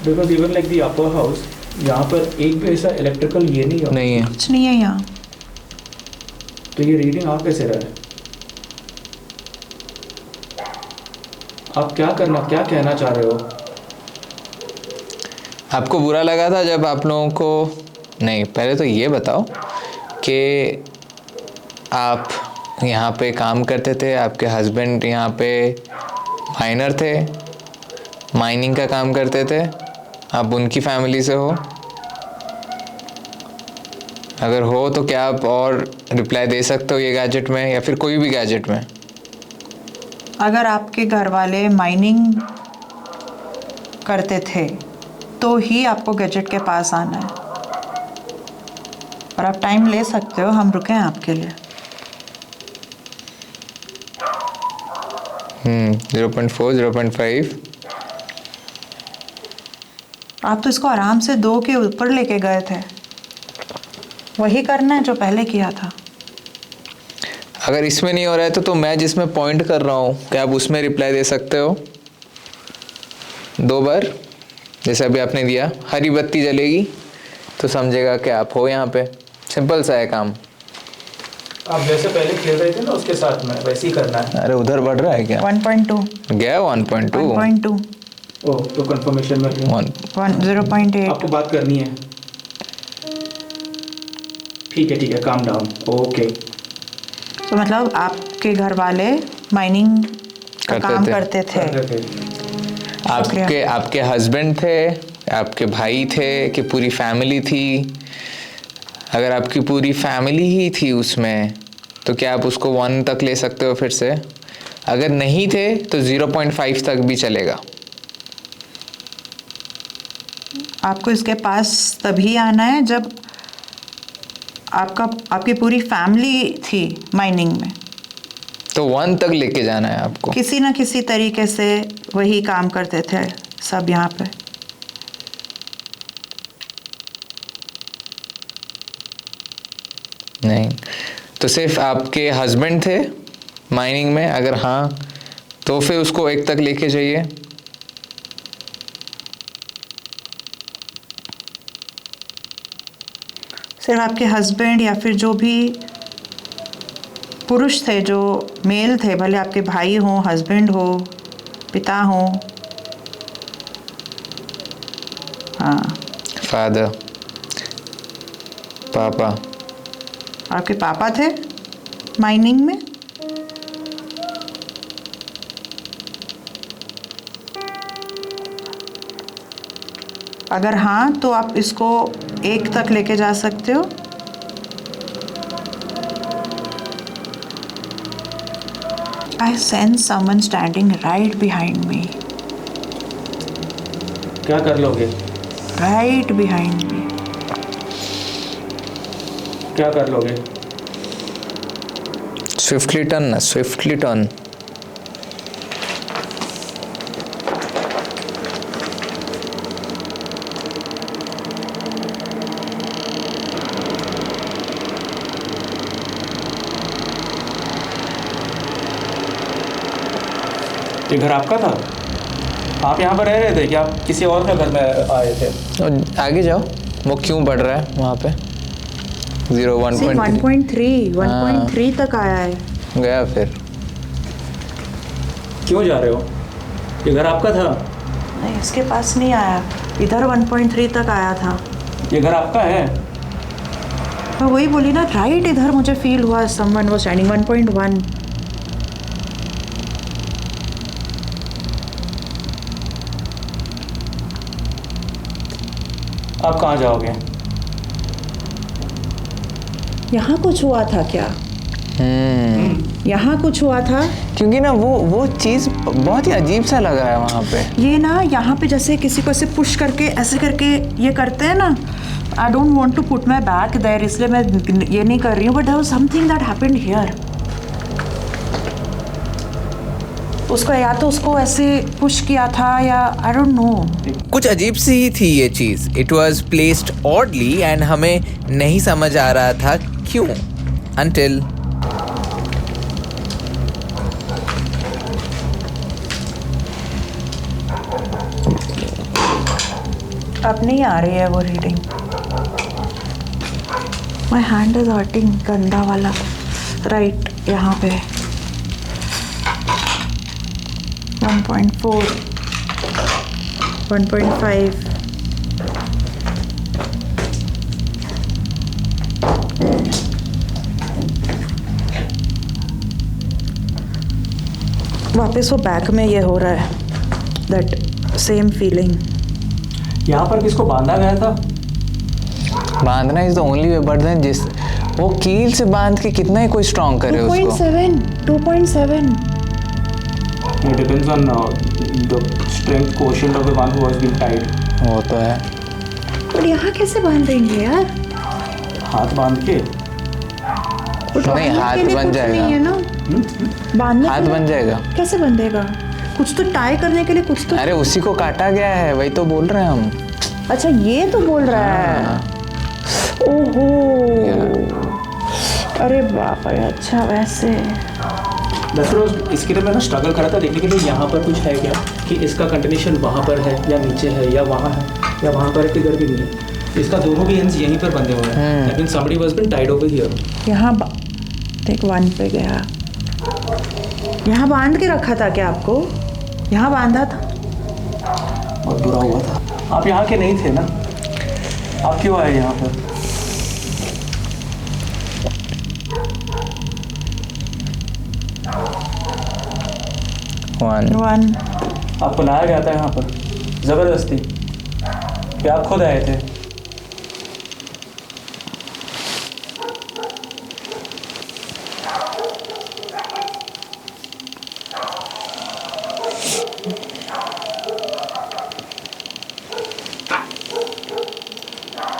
Because even like the upper house, यहाँ पर एक भी ऐसा इलेक्ट्रिकल ये नहीं है। नहीं है। कुछ नहीं है यहाँ। तो ये रीडिंग आ कैसे रहा है? आप क्या कहना चाह रहे हो? आपको बुरा लगा था जब आप लोगों को, नहीं पहले तो ये बताओ कि आप यहाँ पे काम करते थे, आपके हस्बैंड यहाँ पे माइनर थे, माइनिंग का काम करते थे, आप उनकी फैमिली से हो? अगर हो तो क्या आप और रिप्लाई दे सकते हो ये गैजेट में या फिर कोई भी गैजेट में? अगर आपके घर वाले माइनिंग करते थे तो ही आपको गैजेट के पास आना है, और आप टाइम ले सकते हो, हम रुके हैं आपके लिए। 0.4, 0.5। आप तो इसको आराम से 2 के ऊपर लेके गए थे। वही करना है जो पहले किया था। अगर इसमें नहीं हो रहा है तो मैं जिसमें पॉइंट कर रहा हूँ, क्या आप उसमें रिप्लाई दे सकते हो 2 बार? जैसे अभी आपने दिया, हरी बत्ती जलेगी तो समझेगा कि आप हो यहाँ पे। सिंपल सा है काम। आप जैसे पहले खेल रहे थे ना उसके साथ में, वैसे ही करना है। अरे उधर बढ़ रहा है क्या? 1.2 गया 1.2। 1.2 ओह, तो कंफर्मेशन में 0.8। आपको बात करनी है। ठीक है, काम डाउन। ओके। तो मतलब आपके घर वाले माइनिंग का काम करते थे। आपके हस्बैंड थे, आपके भाई थे कि पूरी फैमिली थी? अगर आपकी पूरी फैमिली ही थी उसमें तो क्या आप उसको 1 तक ले सकते हो फिर से? अगर नहीं थे तो 0.5 तक भी चलेगा। आपको इसके पास तभी आना है जब आपकी पूरी फैमिली थी माइनिंग में, तो 1 तक लेके जाना है आपको। किसी ना किसी तरीके से वही काम करते थे सब यहाँ पे। नहीं, तो सिर्फ आपके हस्बैंड थे माइनिंग में? अगर हाँ तो फिर उसको 1 तक लेके जाइए। सिर्फ आपके हस्बैंड या फिर जो भी पुरुष थे, जो मेल थे, भले आपके भाई हो, हस्बैंड हो, पिता हो, हाँ, फादर, पापा। आपके पापा थे माइनिंग में? अगर हाँ तो आप इसको 1 तक लेके जा सकते हो। I sense someone standing right behind me. क्या कर लोगे? Right behind me. क्या कर लोगे? स्विफ्टली टर्न ना, स्विफ्टली टर्न। ये घर आपका था? आप यहाँ पर रह रहे थे क्या? आप किसी और के घर में आए थे? और आगे जाओ, वो क्यों बढ़ रहा है वहाँ पे? 1.3 तक आया है। गया फिर। क्यों जा रहे हो? ये घर आपका था? नहीं, इसके पास नहीं आया, इधर 1.3 तक आया था। ये घर आपका है? मैं वही बोली ना, राइट इधर मुझे फील हुआ समवन वाज स्टैंडिंग 1.1। आप कहाँ जाओगे? यहाँ कुछ हुआ था क्या? यहाँ कुछ हुआ था क्योंकि ना वो चीज़ बहुत ही अजीब सा लग रहा है वहाँ पे। ये ना, यहाँ पे जैसे किसी को ऐसे पुश करके ऐसे करके ये करते हैं ना। I don't want to put my back there, इसलिए मैं ये नहीं कर रही हूँ, but there was something that happened here. उसको या तो उसको ऐसे पुश किया था या आई डोंट नो। कुछ अजीब सी ही थी ये चीज़। It was placed oddly and हमें नहीं समझ आ रहा था क्यों, until अब नहीं आ रही है वो reading. My hand is hurting. गंदा वाला राइट यहाँ पे 1.4 1.5. वापस वो बैक में ये हो रहा है. That same feeling. यहाँ पर किसको बांधा गया था? बांधना is the only way, but then जिस वो कील से बांध के कितना ही कोई स्ट्रॉन्ग करे उसको. 2.7. It depends on the strength quotient of the one who was being tied. वो तो है. पर यहाँ कैसे बांधेंगे यार? हाथ बांध के. नहीं, हाथ बन जाएगा. है ना बांधने हाथ बन जाएगा. कैसे बंधेगा? कुछ तो टाई करने के लिए कुछ तो. अरे उसी को काटा गया है, वही तो बोल रहे हैं हम. अच्छा ये तो बोल रहा है. ओहो. अरे बाप रे. अच्छा वैसे दरअसल इसके लिए मैं ना स्ट्रगल कर रहा था देखने के लिए यहाँ पर कुछ है क्या, कि इसका कंटिन्यूशन वहाँ पर है या नीचे है या वहाँ है या वहाँ पर किधर भी नहीं है. इसका दोनों भी एंड्स यहीं पर बंधे हुए हैं. That means somebody was been tied over here. यहाँ देख 1 पे गया. यहाँ बांध के रखा था क्या आपको? यहाँ बांधा था. बहुत बुरा हुआ था. आप यहाँ के नहीं थे ना, आप क्यों आए यहाँ पर? वन. आपको लाया गया था यहाँ पर ज़बरदस्ती, क्या आप खुद आए थे?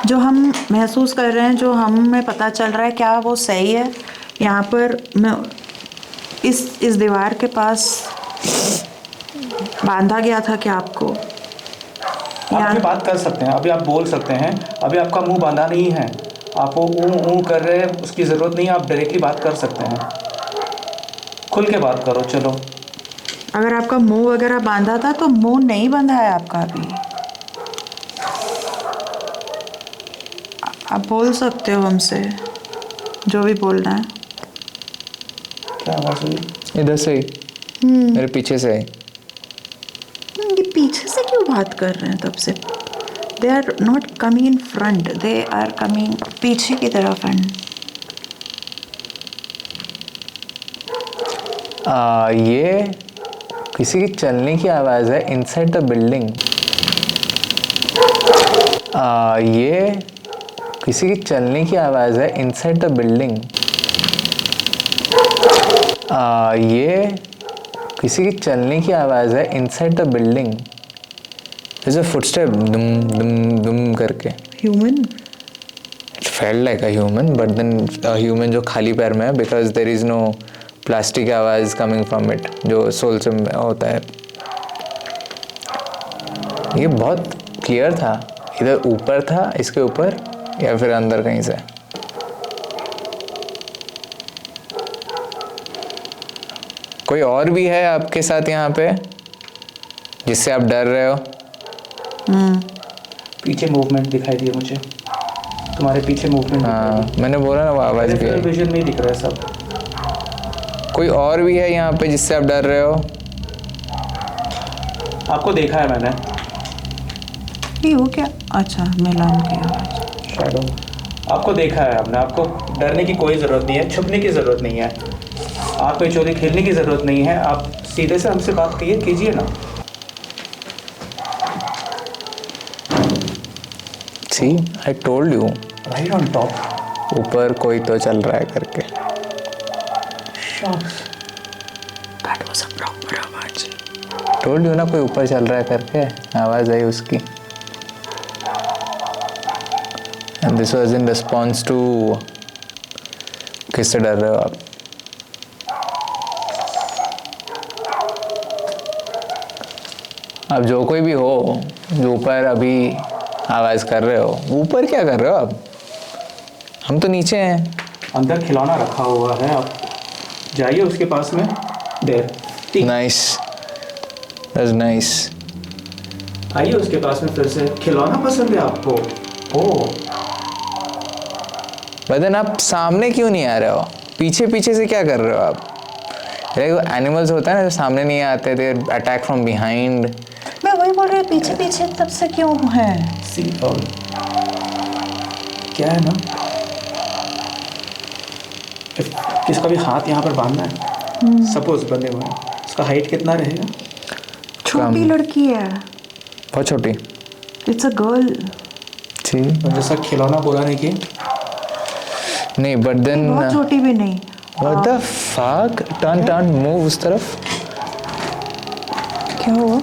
जो हम महसूस कर रहे हैं, जो हमें पता चल रहा है, क्या वो सही है? यहाँ पर मैं इस दीवार के पास बांधा गया था क्या आपको? आप अभी बात कर सकते हैं, अभी आप बोल सकते हैं. अभी आपका मुंह बांधा नहीं है. आप वो ऊँ कर रहे हैं, उसकी ज़रूरत नहीं है. आप डायरेक्टली बात कर सकते हैं. खुल के बात करो. चलो. अगर आपका मुंह वगैरह बांधा था तो मुंह नहीं बंधा है आपका अभी. आप बोल सकते हो हमसे जो भी बोलना है. क्या आवाज़ हुई? इधर से ही, मेरे पीछे से ही. ये पीछे से क्यों बात कर रहे हैं तब से? They are not coming in front, they are coming पीछे की तरफ. एंड ये किसी की चलने की आवाज़ है इनसाइड द बिल्डिंग. ये किसी की चलने की आवाज़ है इनसाइड द बिल्डिंग. ये किसी की चलने की आवाज़ है इनसाइड द बिल्डिंग. जैसे फुटस्टेप दुम दुम दुम करके. Human. It felt like a human, but then human जो खाली पैर में है, because there is no plastic आवाज़ कमिंग फ्रॉम इट जो सोल से होता है. ये बहुत क्लियर था. इधर ऊपर था, इसके ऊपर, या फिर अंदर कहीं से. कोई और भी है आपके साथ यहाँ पे जिससे आप डर रहे हो? पीछे मूवमेंट दिखाई दिया मुझे. तुम्हारे पीछे मूवमेंट. हाँ, मैंने बोला ना वो आवाज़ भी है. विजन नहीं दिख रहा है सब. कोई और भी है यहाँ पे जिससे आप डर रहे हो? आपको देखा है मैंने. ये हो क्या? अच्छा, मिलान की आवाज़. शैडो. आपको देखा है हमने. आपको डरने की कोई ज़रूरत नहीं है, छुपने की ज़रूरत नहीं है, आप में चोरी खेलने की ज़रूरत नहीं है. आप सीधे से हमसे बात कीजिए ना. See, I told you. Right on top. ऊपर कोई तो चल रहा है करके. दैट वाज अ प्रॉपर आवाज़. टोल्ड यू ना, कोई ऊपर चल रहा है करके आवाज़ आई उसकी. And this was in response to. किससे डर रहे हो आप? अब जो कोई भी हो जो ऊपर अभी आवाज़ कर रहे हो, ऊपर क्या कर रहे हो आप? हम तो नीचे हैं. अंदर खिलौना रखा हुआ है, आप जाइए उसके पास में. देर. Nice, that's nice. आइए उसके पास में फिर से। खिलौना पसंद है आपको? ओह, बदन आप सामने क्यों नहीं आ रहे हो? पीछे पीछे से क्या कर रहे हो आप? एनिमल्स होता है ना जो सामने नहीं आते, दे अटैक फ्रॉम बिहाइंड। मैं वही बोल रही हूँ, पीछे पीछे तब से क्यों है? सी क्या है ना, किसका भी हाथ यहाँ पर बांधना है, सपोज बंधे हुए हैं, उसका हाइट कितना रहेगा? छोटी लड़की है, बहुत छोटी। It's a girl. ठीक, जैसा खिलौना बोला नहीं कि नहीं बट देन बहुत छोटी भी नहीं। What the fuck, turn move उस तरफ। क्या हुआ?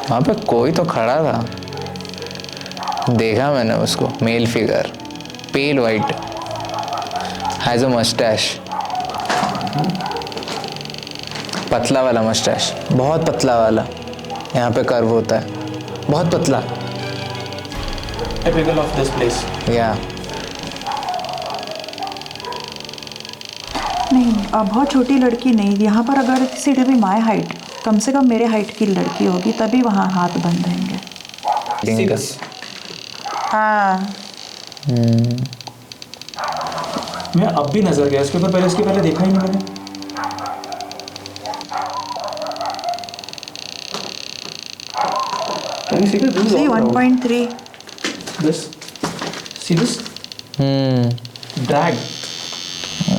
वहाँ पे कोई तो खड़ा था, देखा मैंने उसको, male figure, pale white, has a moustache, पतला वाला मस्टैश, बहुत पतला वाला, यहाँ पे कर्व होता है, बहुत पतला। typical of this place. या नहीं, बहुत छोटी लड़की नहीं। यहाँ पर अगर किसी भी माई हाइट, कम से कम मेरे हाइट की लड़की होगी तभी वहाँ हाथ बंधेंगे। See this? हाँ, मैं अब भी नजर गया इसके ऊपर, पहले इसके पहले देखा ही नहीं मैंने। Can you see this? This is see all around. 1.3। This. See this? Drag.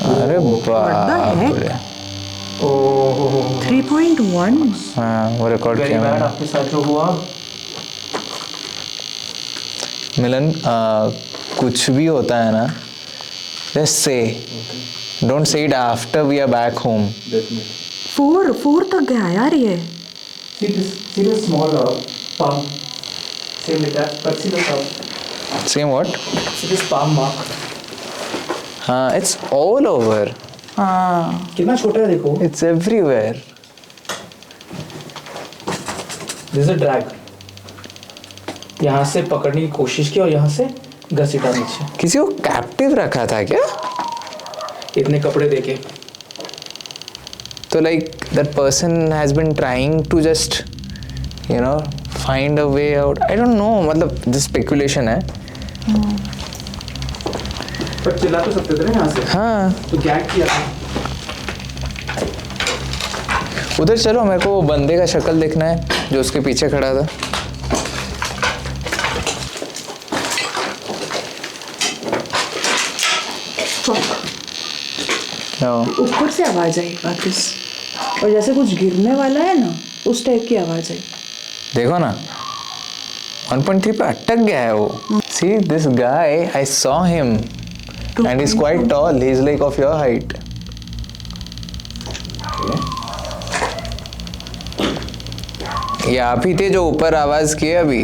अरे बाप heck? रे, Oh. 3.1। हाँ वो रिकॉर्ड Very किया bad मैंने। आपके साथ जो हुआ। मिलन, कुछ भी होता है ना, just say, don't say it after we are back home. 4 तक गया यार ये। See this small palm. Same like that, but see the palm. Same what? See this palm mark. हाँ, it's all over, हाँ, कितना छोटा है देखो। it's everywhere. This is a drag. यहाँ से पकड़ने की कोशिश की और यहाँ से घसीटा नीचे। किसी को कैप्टिव रखा था क्या? इतने कपड़े देके। तो like that person has been trying to just, you know, find a way out. I don't know, मतलब this speculation है। पर चिल्ला तो सकते थे ना यहाँ से। हाँ, तो गैग किया था। उधर चलो, मेरे को वो बंदे का शक्ल देखना है जो उसके पीछे खड़ा था। ऊपर से आवाज आई वापस, और जैसे कुछ गिरने वाला है ना, उस टाइप की आवाज आई। देखो ना, 1.3 पे अटक गया है वो। See this guy, I saw him and he's quite tall. He's like of your height. ये आप ही थे जो ऊपर आवाज किए अभी।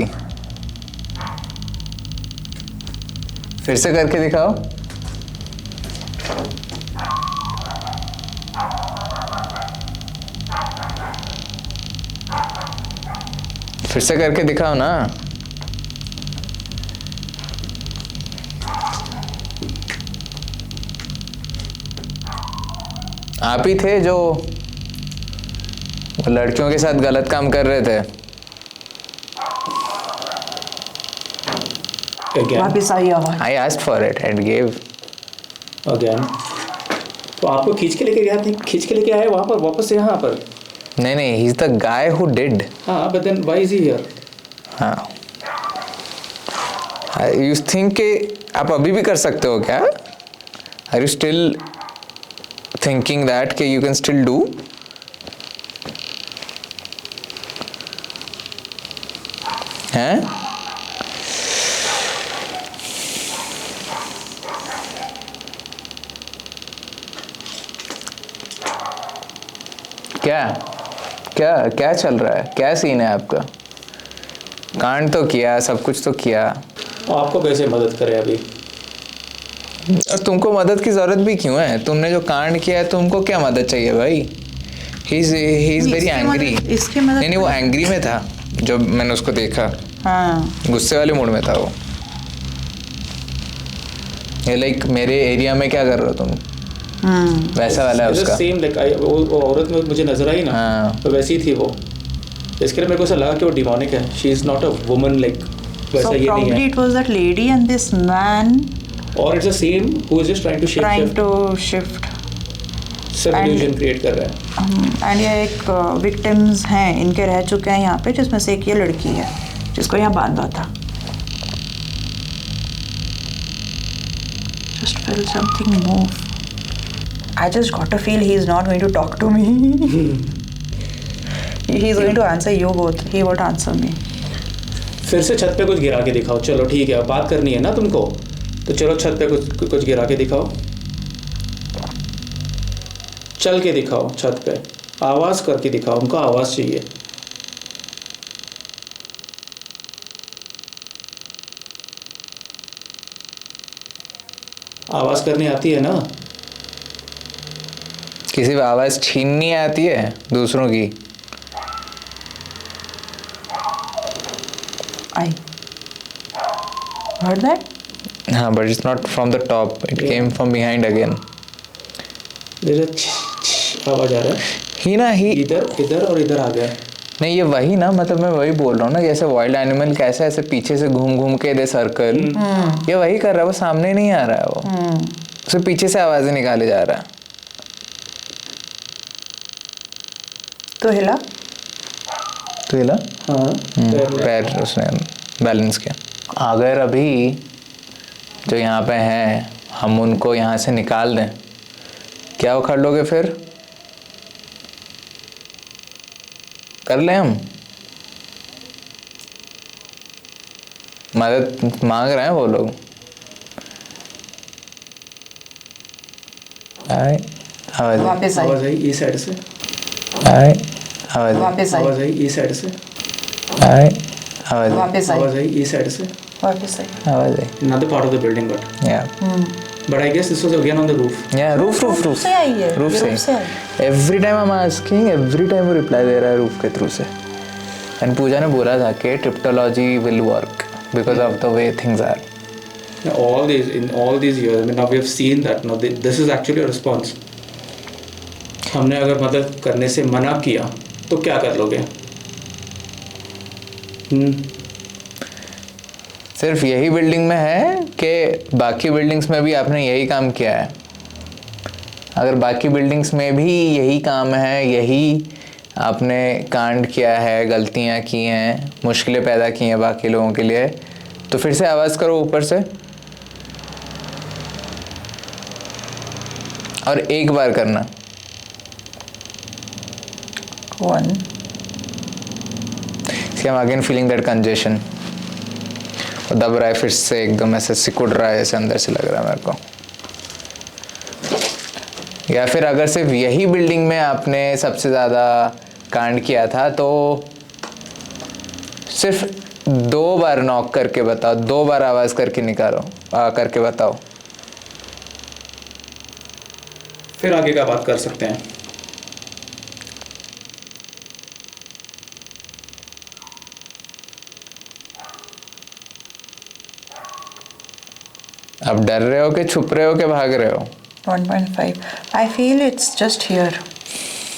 फिर से करके दिखाओ। फिर से करके दिखाओ ना। आप ही थे जो लड़कियों के साथ गलत काम कर रहे थे। Again. वापस आई आवाज। I asked for it and gave. Again. तो आपको खींच के लेके गया था, खींच के लेके आए वहाँ पर, वापस से यहाँ पर। नहीं नहीं, he's the guy who did. हाँ, but then why is he here? हाँ, you think कि आप अभी भी कर सकते हो क्या? Are you still thinking that कि you can still do? हैं? क्या क्या क्या चल रहा है? क्या सीन है आपका? कांड तो किया, सब कुछ तो किया, आपको कैसे मदद करे अभी? और तुमको मदद की जरूरत भी क्यों है? तुमने जो कांड किया है, तुमको क्या मदद चाहिए भाई? He is very angry. इसकी मदद नहीं नहीं, वो एंग्री में था जब मैंने उसको देखा, हाँ, गुस्से वाले मूड में था वो। ये लाइक मेरे एरिया में क्या कर रहे हो तुम, वैसा वाला है उसका। सेम लाइक वो औरत में मुझे नजर आई ना, हाँ। तो वैसी थी वो। इसके लिए मेरे को ऐसा लगा कि वो डिमोनिक है. She is not a woman like वैसा So ये नहीं probably है. it was that lady and this man और it's the same who is just trying to trying shift to shift. सब इल्यूजन क्रिएट कर रहा है. एंड ये एक विक्टिम्स हैं इनके रह चुके हैं यहाँ पे, जिसमें से एक ये लड़की है जिसको यहाँ बांधा था. Just felt something move. I just got a feel he is not going to talk to me. He is going to answer you both. He won't answer me. फिर से छत पे कुछ गिरा के दिखाओ. चलो ठीक है, अब बात करनी है ना तुमको, तो चलो छत पे कुछ गिरा के दिखाओ. चल के दिखाओ छत पे, आवाज करके दिखाओ. उनको आवाज चाहिए. आवाज करनी आती है ना? किसी को आवाज़ छीननी आती है दूसरों की. I heard that. हाँ, but it's not from the top. It came from behind again. आवाज आ रहा है. ही इधर इधर और इधर आ गया. नहीं, ये वही ना, मतलब मैं वही बोल रहा हूँ ना, जैसे वाइल्ड एनिमल कैसे ऐसे पीछे से घूम घूम के दे सर्कल, ये वही कर रहा है. वो सामने नहीं आ रहा है, वो उसे पीछे से आवाजें निकाले जा रहा है. तो हिला. तो हिला. हाँ, पैर उसने बैलेंस किया. अगर अभी जो यहाँ पे हैं हम उनको यहाँ से निकाल दें, क्या उखाड़ लोगे फिर? कर लें हम? मदद मांग रहे हैं वो लोग. आए आवाज आई. वापस आई. आवाज आई इस साइड से. आए आवाज आई. वापस आई. आवाज आई इस साइड से. आए आवाज आई. वापस आई. आवाज आई इस साइड से. वापस आई. आवाज आई. Another part of the building, but I guess this was again on the roof. Yeah, roof से आई है. रूफ ये से. रूफ से आई. Every time I'm asking, every time वो रिप्लाई दे रहा है रूफ के थ्रू से. एंड पूजा ने बोला था कि typtology will work because of the way things are. In all these years, I mean, now we have seen that. Now this is actually a response. हमने अगर मदद करने से मना किया तो क्या कर लोगे? सिर्फ यही बिल्डिंग में है कि बाकी बिल्डिंग्स में भी आपने यही काम किया है? अगर बाकी बिल्डिंग्स में भी यही काम है, यही आपने कांड किया है, गलतियां की हैं, मुश्किलें पैदा की हैं बाकी लोगों के लिए, तो फिर से आवाज़ करो ऊपर से. और एक बार करना. One. See, I'm again feeling that congestion. वो दब रहा है फिर से, एकदम ऐसे सिकुड़ रहा है जैसे अंदर से लग रहा है मेरे को. या फिर अगर सिर्फ यही बिल्डिंग में आपने सबसे ज़्यादा कांड किया था तो सिर्फ 2 बार नॉक करके बताओ, 2 बार आवाज़ करके निकालो, करके बताओ. फिर आगे का बात कर सकते हैं. अब डर रहे हो कि छुप रहे हो कि भाग रहे हो? 1.5. I feel it's just here.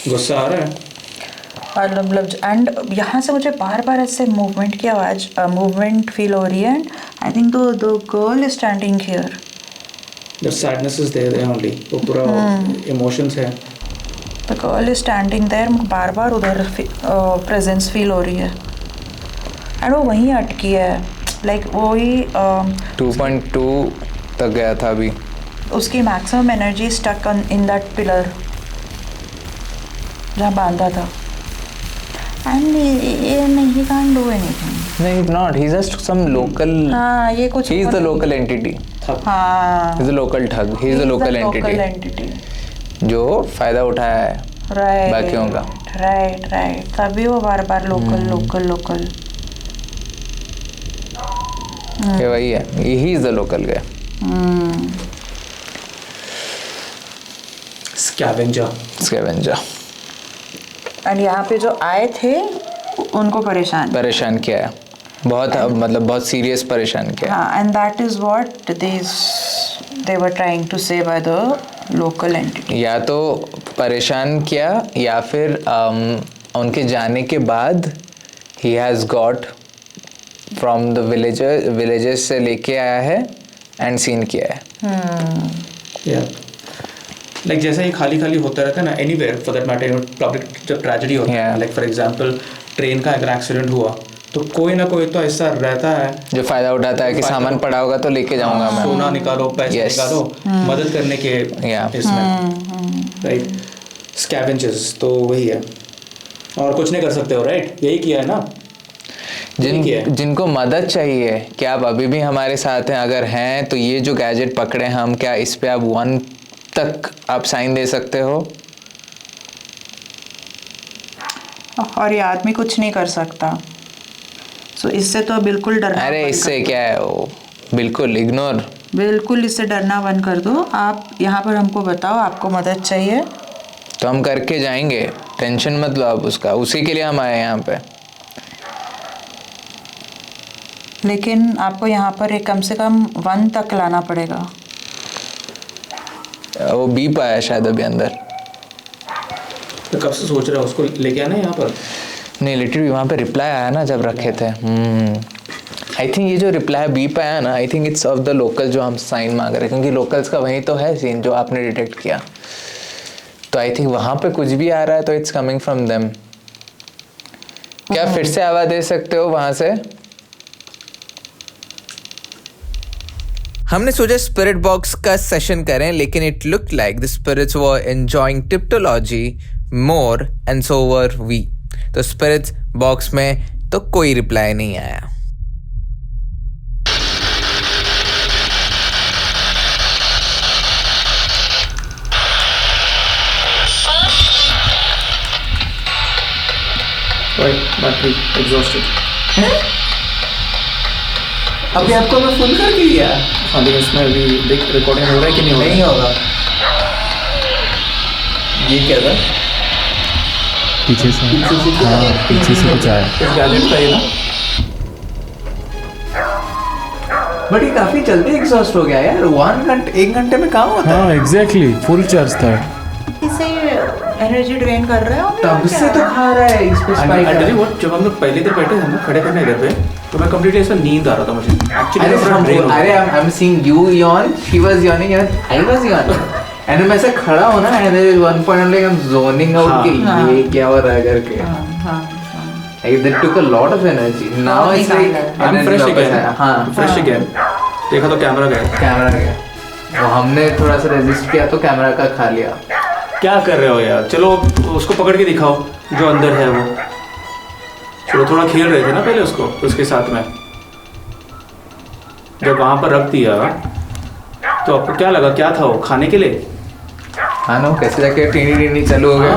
गुस्सा आ रहा है. और मतलब एंड यहाँ से मुझे बार बार ऐसे मूवमेंट की आवाज़, मूवमेंट फील हो रही है. And I think the girl is standing here. The sadness is there only. वो पूरा emotions है. The girl is standing there. बार बार उधर प्रेजेंस फील हो रही है. एंड वो वहीं अटकी है, लाइक वही 2.2 तक गया था अभी. उसकी maximum energy stuck in that pillar जहाँ बांधा था. एंड ये नहीं कांट डू एनीथिंग. नहीं, not. He just some local. हाँ, ये कुछ he is the local entity. हाँ, ही इज द लोकल ठग. He is the local entity जो फायदा उठाया है राइट बाकियों का. राइट. तभी वो बार बार लोकल. ये वही है. ही is the local guy. Scavenger. And यहाँ पे जो आए थे उनको परेशान किया है बहुत. मतलब बहुत सीरियस परेशान किया. हाँ, and that is what they were trying to say by the local entity. या तो परेशान किया या फिर उनके जाने के बाद he has got from the villages से लेके आया है and seen किया है. लाइक जैसा ये खाली खाली होता रहता है ना anywhere for that matter, public जब ट्रेजेडी होती है, लाइक फॉर एग्जांपल ट्रेन का अगर एक्सीडेंट हुआ तो कोई ना कोई तो ऐसा रहता है जो फायदा उठाता है कि सामान पड़ा होगा तो लेके जाऊंगा मैं. सोना निकालो, पैसे निकालो, मदद करने के इसमें, राइट. स्कैवेंजर्स तो वही है और कुछ नहीं कर सकते हो, राइट. यही किया है ना. जिनको मदद चाहिए, क्या आप अभी भी हमारे साथ हैं? अगर हैं तो ये जो गैजेट पकड़े हम, क्या इस पे आप 1 तक आप साइन दे सकते हो? और ये आदमी कुछ नहीं कर सकता, सो इससे तो बिल्कुल डरना. अरे इससे क्या है, वो बिल्कुल इग्नोर, बिल्कुल इससे डरना बंद कर दो. आप यहाँ पर हमको बताओ आपको मदद चाहिए तो हम करके जाएंगे, टेंशन मत लो आप उसका. उसी के लिए हम आए यहाँ पे. लेकिन आपको यहाँ पर एक कम से कम 1 तक लाना पड़ेगा. वो बीप आया शायद अभी अंदर. तो कब से सोच रहा है उसको लेके आना यहाँ पर? नहीं, लिटरली वहाँ पे रिप्लाई आया ना जब रखे थे. आई थिंक ये जो रिप्लाई बीप आया ना, I think it's of the local जो हम साइन मांग रहे हैं, क्योंकि लोकल्स का वही तो है सीन जो आपने डिटेक्ट किया. तो आई थिंक वहाँ पे कुछ भी आ रहा है तो इट्स कमिंग फ्रॉम देम. क्या फिर से आवाज़ दे सकते हो वहाँ से? हमने सोचा स्पिरिट बॉक्स का सेशन करें, लेकिन it look like the spirits were enjoying typtology more and so were we. तो स्पिरिट्स बॉक्स में तो कोई रिप्लाई नहीं आया. Battery exhausted. अभी आपको मैं फुल कर दिया. हाँ, लेकिन इसमें अभी देख रिकॉर्डिंग हो रहा है कि नहीं हो रहा है? नहीं होगा. ये क्या था? पीछे से. हाँ, पीछे से कुछ आया. इस गैजेट का ये ना. बट ये काफी जल्दी एग्जॉस्ट हो गया यार. 1 घंटे में काम होता है. हाँ एग्जैक्टली, फुल चार्ज था. इसे एनर्जी ड्रेन कर रहे हो. तब से तो खा रहा है इस पे स्पाइक. जब हम लोग पहले दिन बैठे थे ना खड़े करने इधर पे, तो मैं कंप्लीटली ऐसा नींद आ रहा था मुझे एक्चुअली. अरे I am seeing you yawn, she was yawning and I was yawning. And मैं ऐसा खड़ा हूँ ना, and one point like I am zoning out कि ये क्या हो रहा है करके. Like that took a lot of energy. Now it's like I'm fresh again. हाँ, fresh again. देखा तो कैमरा गया. तो हमने थोड़ा सा रेजिस्ट किया तो कैमरा का खा लिया. क्या कर रहे हो यार? चलो उसको पकड़ के दिखाओ जो अंदर है वो. चलो थोड़ा खेल रहे थे ना पहले उसके साथ में. जब वहाँ पर रख दिया तो आपको क्या लगा, क्या था वो? खाने के लिए? हाँ ना, कैसे जाके टीनी चालू हो गया.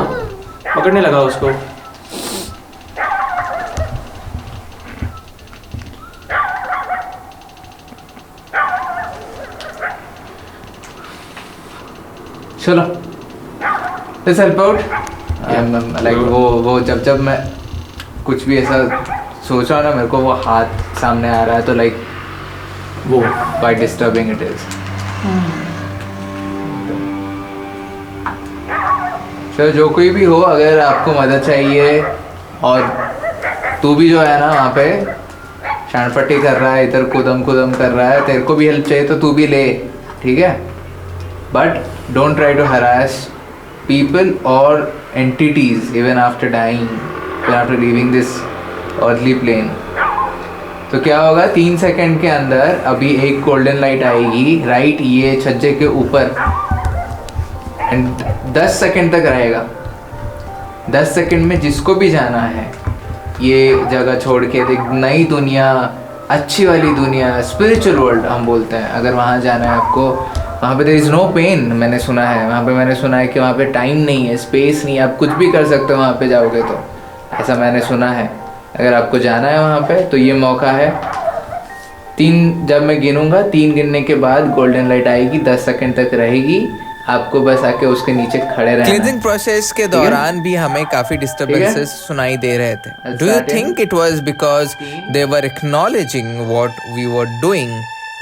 पकड़ने लगा उसको. चलो let's help out. लाइक वो जब मैं कुछ भी ऐसा सोच रहा हूँ ना, मेरे को वो हाथ सामने आ रहा है तो लाइक वो by disturbing it is. तो जो कोई भी हो, अगर आपको मदद चाहिए और तू भी जो है ना वहाँ पे शानपट्टी कर रहा है, इधर कुदम कर रहा है, तेरे को भी हेल्प चाहिए तो तू भी ले, ठीक है. But don't try to harass people or entities even after dying, even after leaving this earthly plane. तो क्या होगा, 3 सेकंड के अंदर अभी एक गोल्डन लाइट आएगी राइट ये छज्जे के ऊपर, एंड 10 सेकंड तक रहेगा. 10 सेकंड में जिसको भी जाना है ये जगह छोड़ के, एक नई दुनिया, अच्छी वाली दुनिया, स्पिरिचुअल वर्ल्ड हम बोलते हैं, अगर वहाँ जाना है आपको, वहाँ पे देयर इज़ नो पेन. मैंने सुना है वहाँ पे, मैंने सुना है कि वहाँ पे टाइम नहीं है, स्पेस नहीं है, आप कुछ भी कर सकते हो वहाँ पे जाओगे तो, ऐसा मैंने सुना है. अगर आपको जाना है वहाँ पे तो ये मौका है. 3 जब मैं गिनूंगा, 3 गिनने के बाद गोल्डन लाइट आएगी, 10 सेकंड तक रहेगी. आपको बस आके उसके नीचे खड़े रहना. क्लींजिंग प्रोसेस के दौरान भी हमें काफी डिस्टर्बेंसेस सुनाई दे रहे थे. Do you think it was because they were acknowledging what we were doing,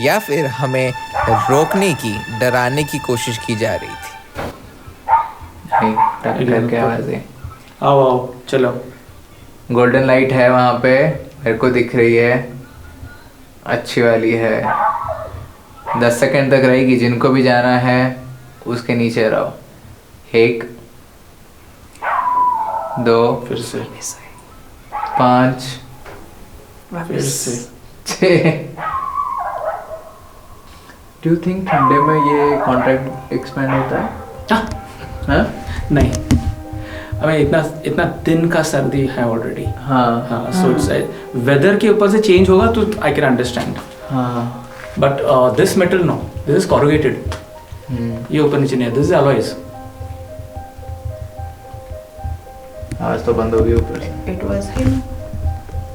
या फिर हमें रोकने की, डराने की कोशिश की जा रही थी? आओ चलो. गोल्डन लाइट है वहाँ पे, मेरे को दिख रही है, अच्छी वाली है। 10 सेकंड तक रहेगी, जिनको भी जाना है उसके नीचे रहो। 1 2 फिर से 5 फिर से 6। डू यू थिंक ठंडे में ये कॉन्ट्रैक्ट एक्सपेंड होता है? हाँ? नहीं, हमें इतना दिन का सर्दी है ऑलरेडी। हाँ सो इट्स वेदर के ऊपर से चेंज होगा तो आई कैन अंडरस्टैंड, हाँ। But this metal no, this is corrugated, ये ऊपर नीचे नहीं है, दिस इज अलॉयज। आज तो बंद हो गई ऊपर से। It was him.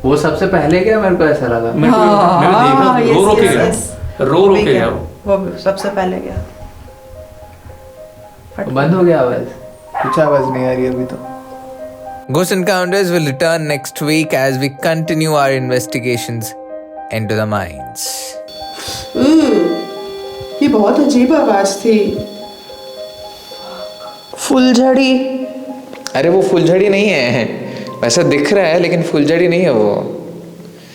वो सबसे पहले क्या, मेरे को ऐसा लगा। मैंने देखा yes, रो के yes, गया, yes. रो भी के गया। गया वो। वो सबसे पहले गया। बंद हो गया आवाज, कुछ आवाज नहीं आ रही अभी तो। Ghost Encounters will return next week as we continue our investigations into the mines. ये बहुत अजीब आवाज थी। फुलझड़ी। अरे वो फुलझड़ी नहीं है, वैसा दिख रहा है लेकिन फुलझड़ी नहीं है वो।